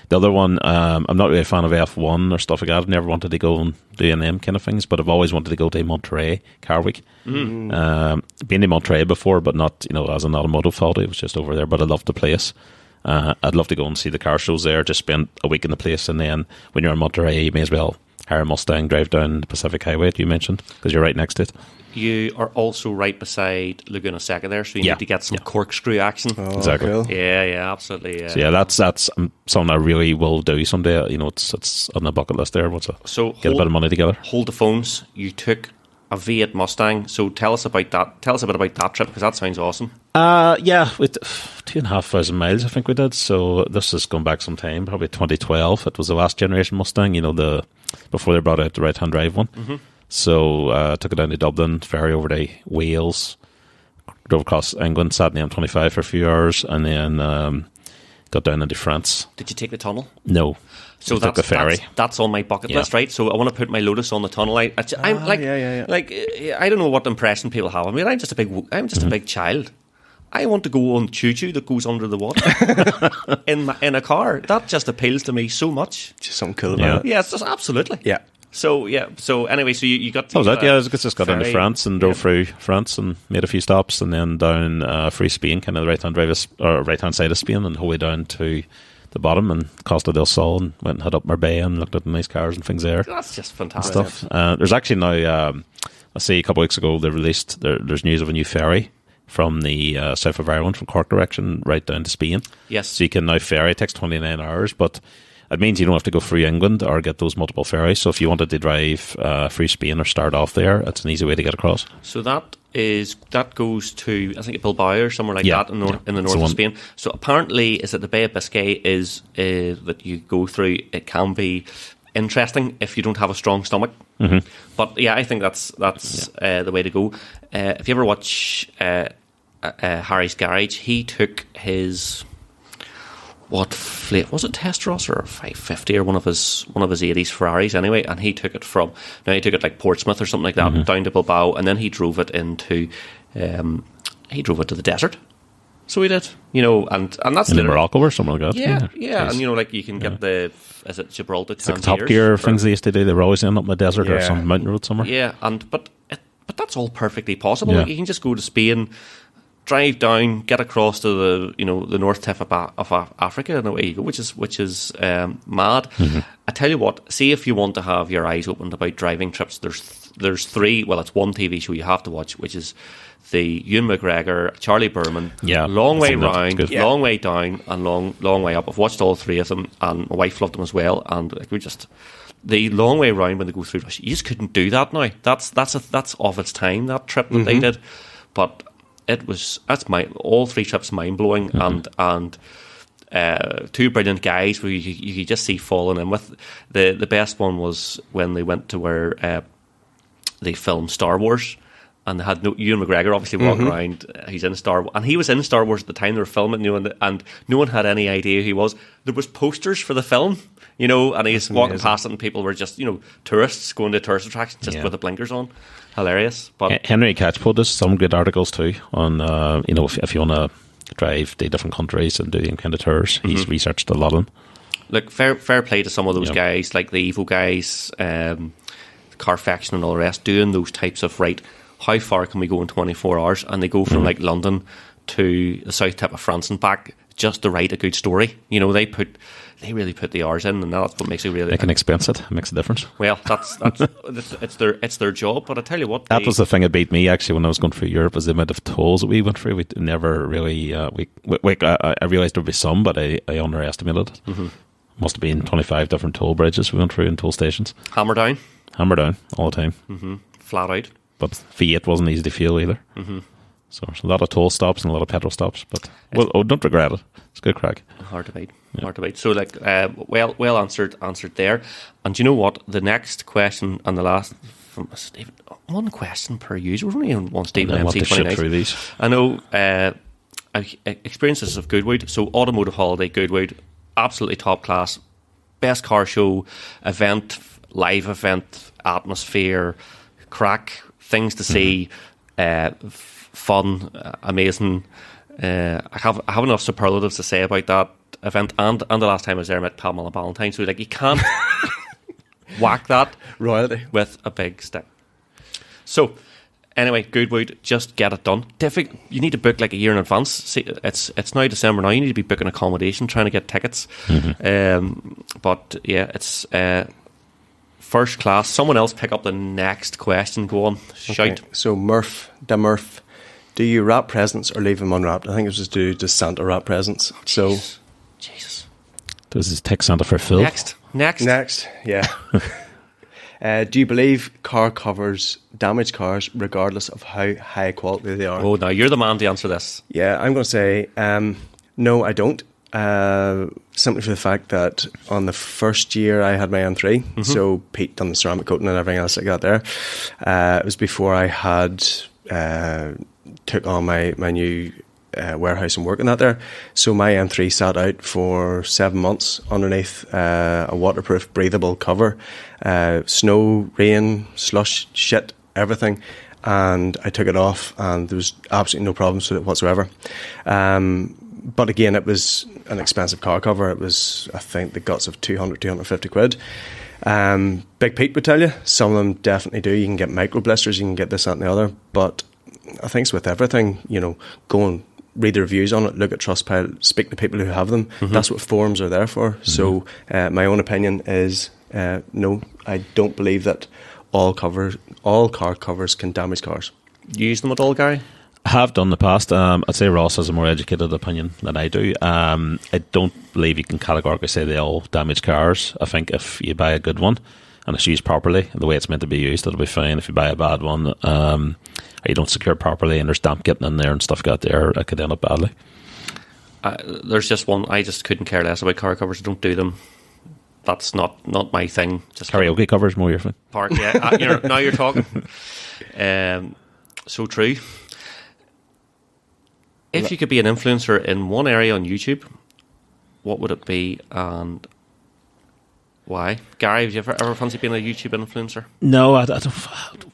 The other one, I'm not really a fan of F1 or stuff like that. I've never wanted to go and do any of them kind of things, but I've always wanted to go to Monterey Car Week. Been to Monterey before, but not, as an automotive faculty. It was just over there, but I loved the place. I'd love to go and see the car shows there, just spend a week in the place, and then when you're in Monterey, you may as well hire a Mustang, drive down the Pacific Highway that you mentioned, because you're right next to it. You are also right beside Laguna Seca there, so you need to get some corkscrew action. Oh, Exactly. cool. Yeah, absolutely. Yeah. So yeah, that's something I really will do someday. It's on the bucket list there. So Get a bit of money together. Hold the phones. You took a V8 Mustang. So tell us about that. Tell us a bit about that trip, because that sounds awesome. Yeah, with 2,500 miles, I think we did. So this has gone back some time, probably 2012. It was the last generation Mustang, before they brought out the right-hand drive one. So took it down to Dublin, ferry over to Wales, drove across England, sat in the M25 for a few hours, and then got down into France. Did you take the tunnel? No. So took the ferry. That's on my bucket list, right? So I want to put my Lotus on the tunnel. I'm like, I don't know what impression people have. I mean, I'm just a big child. I want to go on choo-choo that goes under the water in a car. That just appeals to me so much. Just something cool about it. Yeah, it's just absolutely. Yeah. So anyway, so you got. That was it. Yeah, I just got into France and drove through France and made a few stops, and then down through Spain, kind of the right hand side of Spain, and whole way down to the bottom and Costa del Sol, and went and hit up Marbella and looked at the nice cars and things there. That's just fantastic stuff. There's actually now, I see a couple of weeks ago they released there's news of a new ferry from the south of Ireland, from Cork direction, right down to Spain. Yes. So you can now ferry. It takes 29 hours, but it means you don't have to go through England or get those multiple ferries. So if you wanted to drive through Spain or start off there, it's an easy way to get across. So that goes to, I think, Bilbao or somewhere like that in the north of Spain. So apparently, is that the Bay of Biscay is that you go through? It can be interesting if you don't have a strong stomach. But yeah, I think that's the way to go. If you ever watch Harry's Garage, he took his, what fleet was it, Testros or 550 or one of his 80s Ferraris anyway, and he took it like Portsmouth or something like that down to Bilbao, and then he drove it to the desert. So he did, and that's in Morocco or something like that. Yeah, and you can get is it Gibraltar? It's like Top Gear things they used to do. They were always ending up in the desert or some mountain road somewhere. Yeah, but that's all perfectly possible. Like, you can just go to Spain, drive down, get across to the north tip of Africa, and away you go, which is mad. I tell you what, see if you want to have your eyes opened about driving trips. There's three. Well, it's one TV show you have to watch, which is the Ewan McGregor, Charlie Berman, long way round, long way down, and long way up. I've watched all three of them, and my wife loved them as well. And the long way round when they go through Russia, you just couldn't do that now. That's of its time, that trip that they did, but. All three trips mind blowing, and two brilliant guys where you could just see falling in with. The best one was when they went to where they filmed Star Wars, and they had Ewan McGregor obviously walking around. He's in Star Wars, and he was in Star Wars at the time they were filming, and no one had any idea who he was. There was posters for the film, and he's walking past it, and people were just tourists going to tourist attractions just with the blinkers on. Hilarious. But Henry Catchpole does some good articles too on if you want to drive to different countries and do them kind of tours. He's researched a lot of them. Look, fair play to some of those guys, like the Evo guys, Carfaction and all the rest, doing those types of how far can we go in 24 hours, and they go from like London to the south tip of France and back just to write a good story. They really put the hours in, and that's what makes it really. They can expense it. It makes a difference. Well, that's it's their job. But I tell you what, that was the thing that beat me actually when I was going through Europe, was the amount of tolls that we went through. We never really. I realised there'd be some, but I underestimated it. Must have been 25 different toll bridges we went through and toll stations. Hammer down all the time. Flat out. But V8 wasn't easy to feel either. So there's a lot of toll stops and a lot of petrol stops, but don't regret it. It's good crack. Hard to beat. So well answered there. And you know what? The next question and the last from Stephen, one question per user. We're only on one Stephen MC 29. Through these. I know experiences of Goodwood. So automotive holiday Goodwood, absolutely top class, best car show event, live event, atmosphere, crack, things to see, fun, amazing. I have enough superlatives to say about that event, and the last time I was there, I met Pamela Valentine. So like, you can't whack that royalty with a big stick. So anyway, Goodwood, just get it done. You need to book like a year in advance. See, it's now December now. You need to be booking accommodation, trying to get tickets. But yeah, it's first class. Someone else pick up the next question. Go on, shout. Okay. So Murph, do you wrap presents or leave them unwrapped? I think it was just Santa wrap presents. So Jesus, does this take Santa for full? Next, yeah. Do you believe car covers damage cars regardless of how high quality they are? Oh, now you're the man to answer this. Yeah, I'm going to say no, I don't. Simply for the fact that on the first year I had my M3, so Pete done the ceramic coating and everything else I got there. It was before I had took on my new warehouse and working that there. So my M3 sat out for 7 months underneath a waterproof, breathable cover. Snow, rain, slush, shit, everything. And I took it off and there was absolutely no problems with it whatsoever. But again, it was an expensive car cover. It was, I think, the guts of 200, 250 quid. Big Pete would tell you, some of them definitely do. You can get micro blisters, you can get this, that and the other. But I think it's with everything, go and read the reviews on it, look at Trustpilot, speak to people who have them. That's what forums are there for. So my own opinion is no, I don't believe that all car covers can damage cars. You use them at all, Gary? I have done in the past. I'd say Ross has a more educated opinion than I do. I don't believe you can categorically say they all damage cars. I think if you buy a good one and it's used properly, the way it's meant to be used, it'll be fine. If you buy a bad one, or you don't secure it properly and there's damp getting in there and stuff got there, it could end up badly. There's just one, I just couldn't care less about car covers. I don't do them. That's not my thing. Just karaoke covers more your thing. Park, yeah. Now you're talking. So true. If you could be an influencer in one area on YouTube, what would it be and why? Gary, have you ever fancied being a YouTube influencer? No, I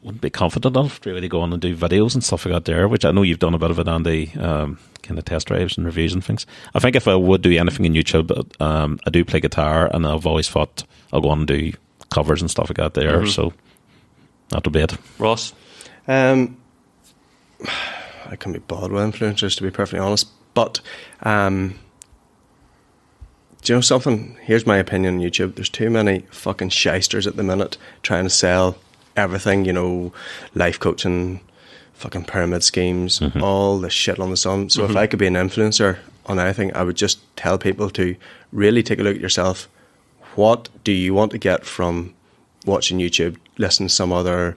wouldn't be confident enough to really go on and do videos and stuff like that there, which I know you've done a bit of it, Andy, kind of test drives and reviews and things. I think if I would do anything in YouTube, I do play guitar and I've always thought I'll go on and do covers and stuff like that there, so that would be it. Ross? I can be bad with influencers, to be perfectly honest. But, do you know something? Here's my opinion on YouTube. There's too many fucking shysters at the minute trying to sell everything, life coaching, fucking pyramid schemes, all the shit on the sun. So if I could be an influencer on anything, I would just tell people to really take a look at yourself. What do you want to get from watching YouTube? Listen to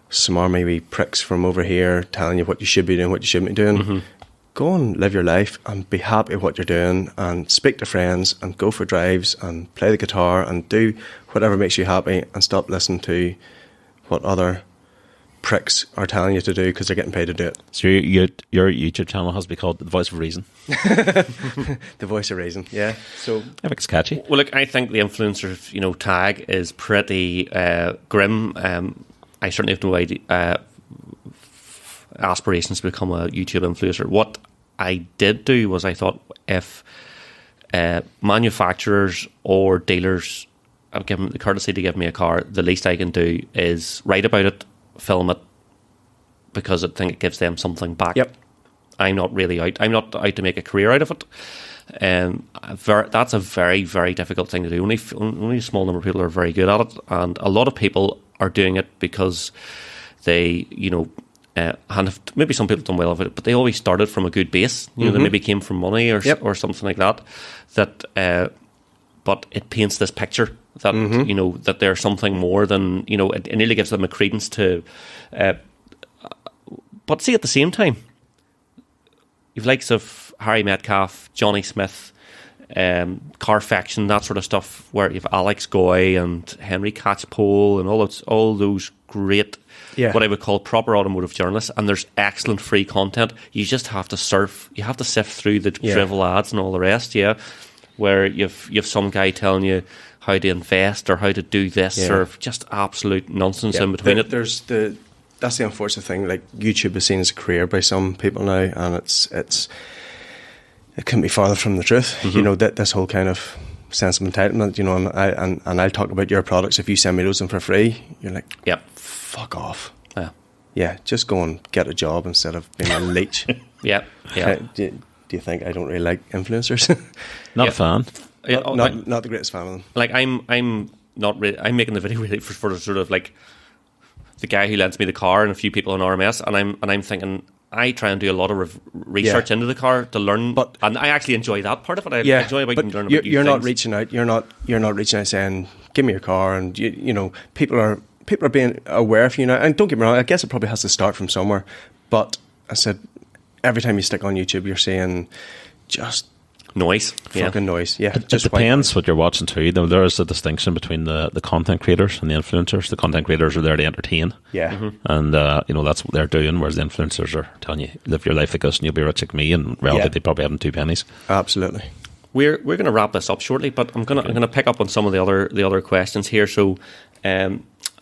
some army wee pricks from over here telling you what you should be doing, what you shouldn't be doing. Go and live your life and be happy with what you're doing and speak to friends and go for drives and play the guitar and do whatever makes you happy and stop listening to what other pricks are telling you to do because they're getting paid to do it. So your YouTube channel has to be called The Voice of Reason. The Voice of Reason, yeah. So I think it's catchy. Well, look, I think the influencer, tag is pretty grim. I certainly have no idea, aspirations to become a YouTube influencer. What I did do was I thought if manufacturers or dealers have given the courtesy to give me a car, the least I can do is write about it, film it, because I think it gives them something back. Yep. I'm not out to make a career out of it. That's a very, very difficult thing to do. Only a small number of people are very good at it, and a lot of people are doing it because they, and maybe some people have done well of it, but they always started from a good base. They maybe came from money or something like that. But it paints this picture that that they're something more than It nearly gives them a credence to. But see, at the same time, you've likes of Harry Metcalf, Johnny Smith, Carfaction, that sort of stuff, where you've Alex Goy and Henry Catchpole and all those great, what I would call proper automotive journalists, and there's excellent free content. You just have to surf, you have to sift through the drivel ads and all the rest, where you've some guy telling you how to invest or how to do this or just absolute nonsense in between it. That's the unfortunate thing. Like, YouTube is seen as a career by some people now, and it couldn't be farther from the truth. You know, that this whole kind of sense of entitlement. You know, and I'll talk about your products. If you send me those in for free, you're like, fuck off. Yeah, just go and get a job instead of being a leech. Yeah. Do you think I don't really like influencers? Not a fan. Not the greatest fan of them. Like, I'm not really. I'm making the video really for sort of like the guy who lends me the car and a few people on RMS, and I'm thinking, I try and do a lot of research into the car to learn, and I actually enjoy that part of it. I enjoy about learning about you're new not things. reaching out. You're not reaching out saying, "Give me your car," and you know, people are being aware of you now. And don't get me wrong, I guess it probably has to start from somewhere. But I said, every time you stick on YouTube, you're seeing just noise, fucking noise. Yeah, it depends what you're watching too. There is a distinction between the content creators and the influencers. The content creators are there to entertain, and you know, that's what they're doing. Whereas the influencers are telling you, live your life like us, and you'll be rich like me. And reality, they probably haven't 2 pennies. Absolutely. We're going to wrap this up shortly, but I'm going to pick up on some of the other questions here. So,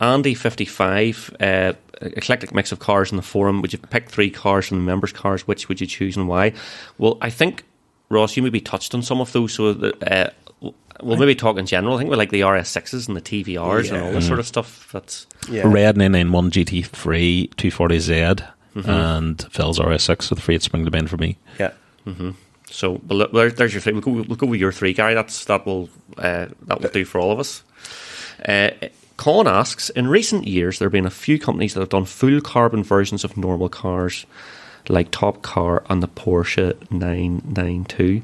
Andy55, eclectic mix of cars in the forum. Would you pick 3 cars from the members' cars? Which would you choose and why? Well, I think, Ross, you maybe touched on some of those. So we'll maybe talk in general. I think we like the RS6s and the TVRs and all this sort of stuff. That's Red 991 GT3 240Z and Phil's RS6 with free at Spring to Bend for me. Yeah. So there's your 3. We'll go with your 3, Gary. That will do for all of us. Colin asks, in recent years there have been a few companies that have done full carbon versions of normal cars, like Top Car and the Porsche 992.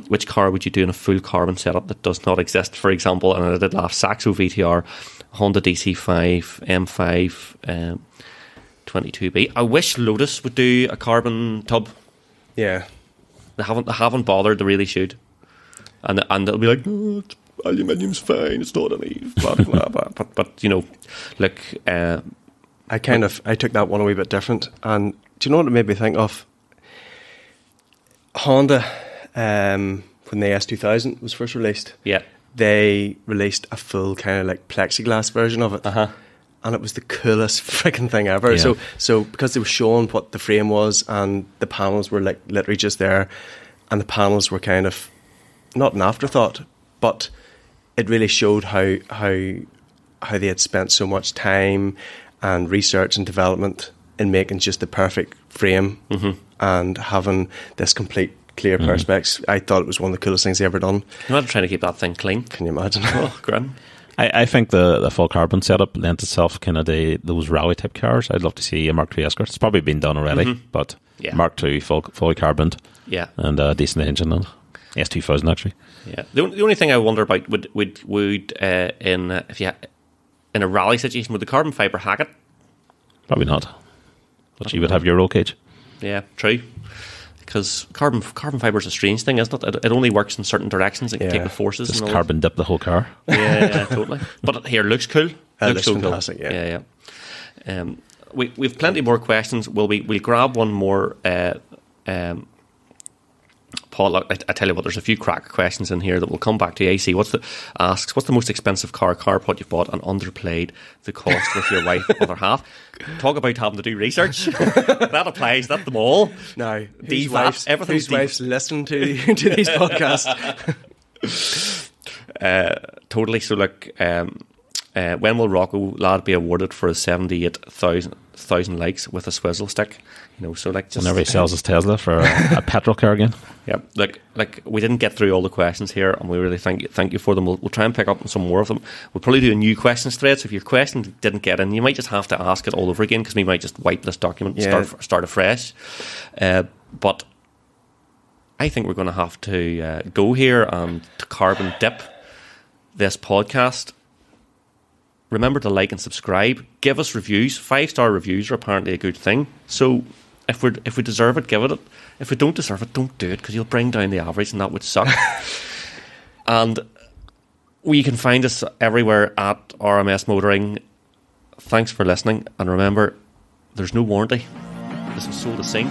Which car would you do in a full carbon setup that does not exist? For example, and I did laugh, Saxo VTR, Honda DC5, M5, 22B. I wish Lotus would do a carbon tub. Yeah. They haven't bothered. They really should. And they'll be like, oh, aluminium's fine. It's not any blah blah blah. But you know, look. I took that one a wee bit different. And do you know what it made me think of? Honda, when the S2000 was first released, they released a full kind of like plexiglass version of it. And it was the coolest freaking thing ever. Yeah. So because they were showing what the frame was, and the panels were like literally just there, and the panels were kind of not an afterthought, but it really showed how they had spent so much time and research and development in making just the perfect frame and having this complete clear perspex. I thought it was one of the coolest things they ever done. Imagine trying to keep that thing clean. Can you imagine? Oh, grim. I think the full carbon setup lends itself kind of to those rally type cars. I'd love to see a Mark II Escort. It's probably been done already, but Mark II fully carboned, and a decent engine on it. S2000 actually. Yeah. The only thing I wonder about would if you in a rally situation, would the carbon fibre hack it? Probably not. But you would have your roll cage. Yeah, true. Because carbon fibre is a strange thing, isn't it? It only works in certain directions. It can take the forces. Just and all carbon dip the whole car. Yeah, totally. But here, looks cool. Looks so fantastic, cool. Yeah. We've plenty more questions. We'll grab one more. Paul, I tell you what, there's a few crack questions in here that we'll come back to. AC what's the most expensive car pod you've bought and underplayed the cost with your wife other half? Talk about having to do research. That applies. That's them all. Now, whose wife's listening to these podcasts? Totally. So, look, when will Rocco Lad be awarded for his 78,000 likes with a swizzle stick? You know, so like just whenever he sells his Tesla for a petrol car again. Yeah, like we didn't get through all the questions here, and we really thank you for them. We'll try and pick up on some more of them. We'll probably do a new questions thread. So if your question didn't get in, you might just have to ask it all over again, because we might just wipe this document and start afresh. But I think we're going to have to go here and to carbon dip this podcast. Remember to like and subscribe. Give us reviews. 5-star reviews are apparently a good thing. So if we deserve it, give it. If we don't deserve it, don't do it, because you'll bring down the average, and that would suck. And you can find us everywhere at RMS Motoring. Thanks for listening, and remember, there's no warranty. This was sold as sing.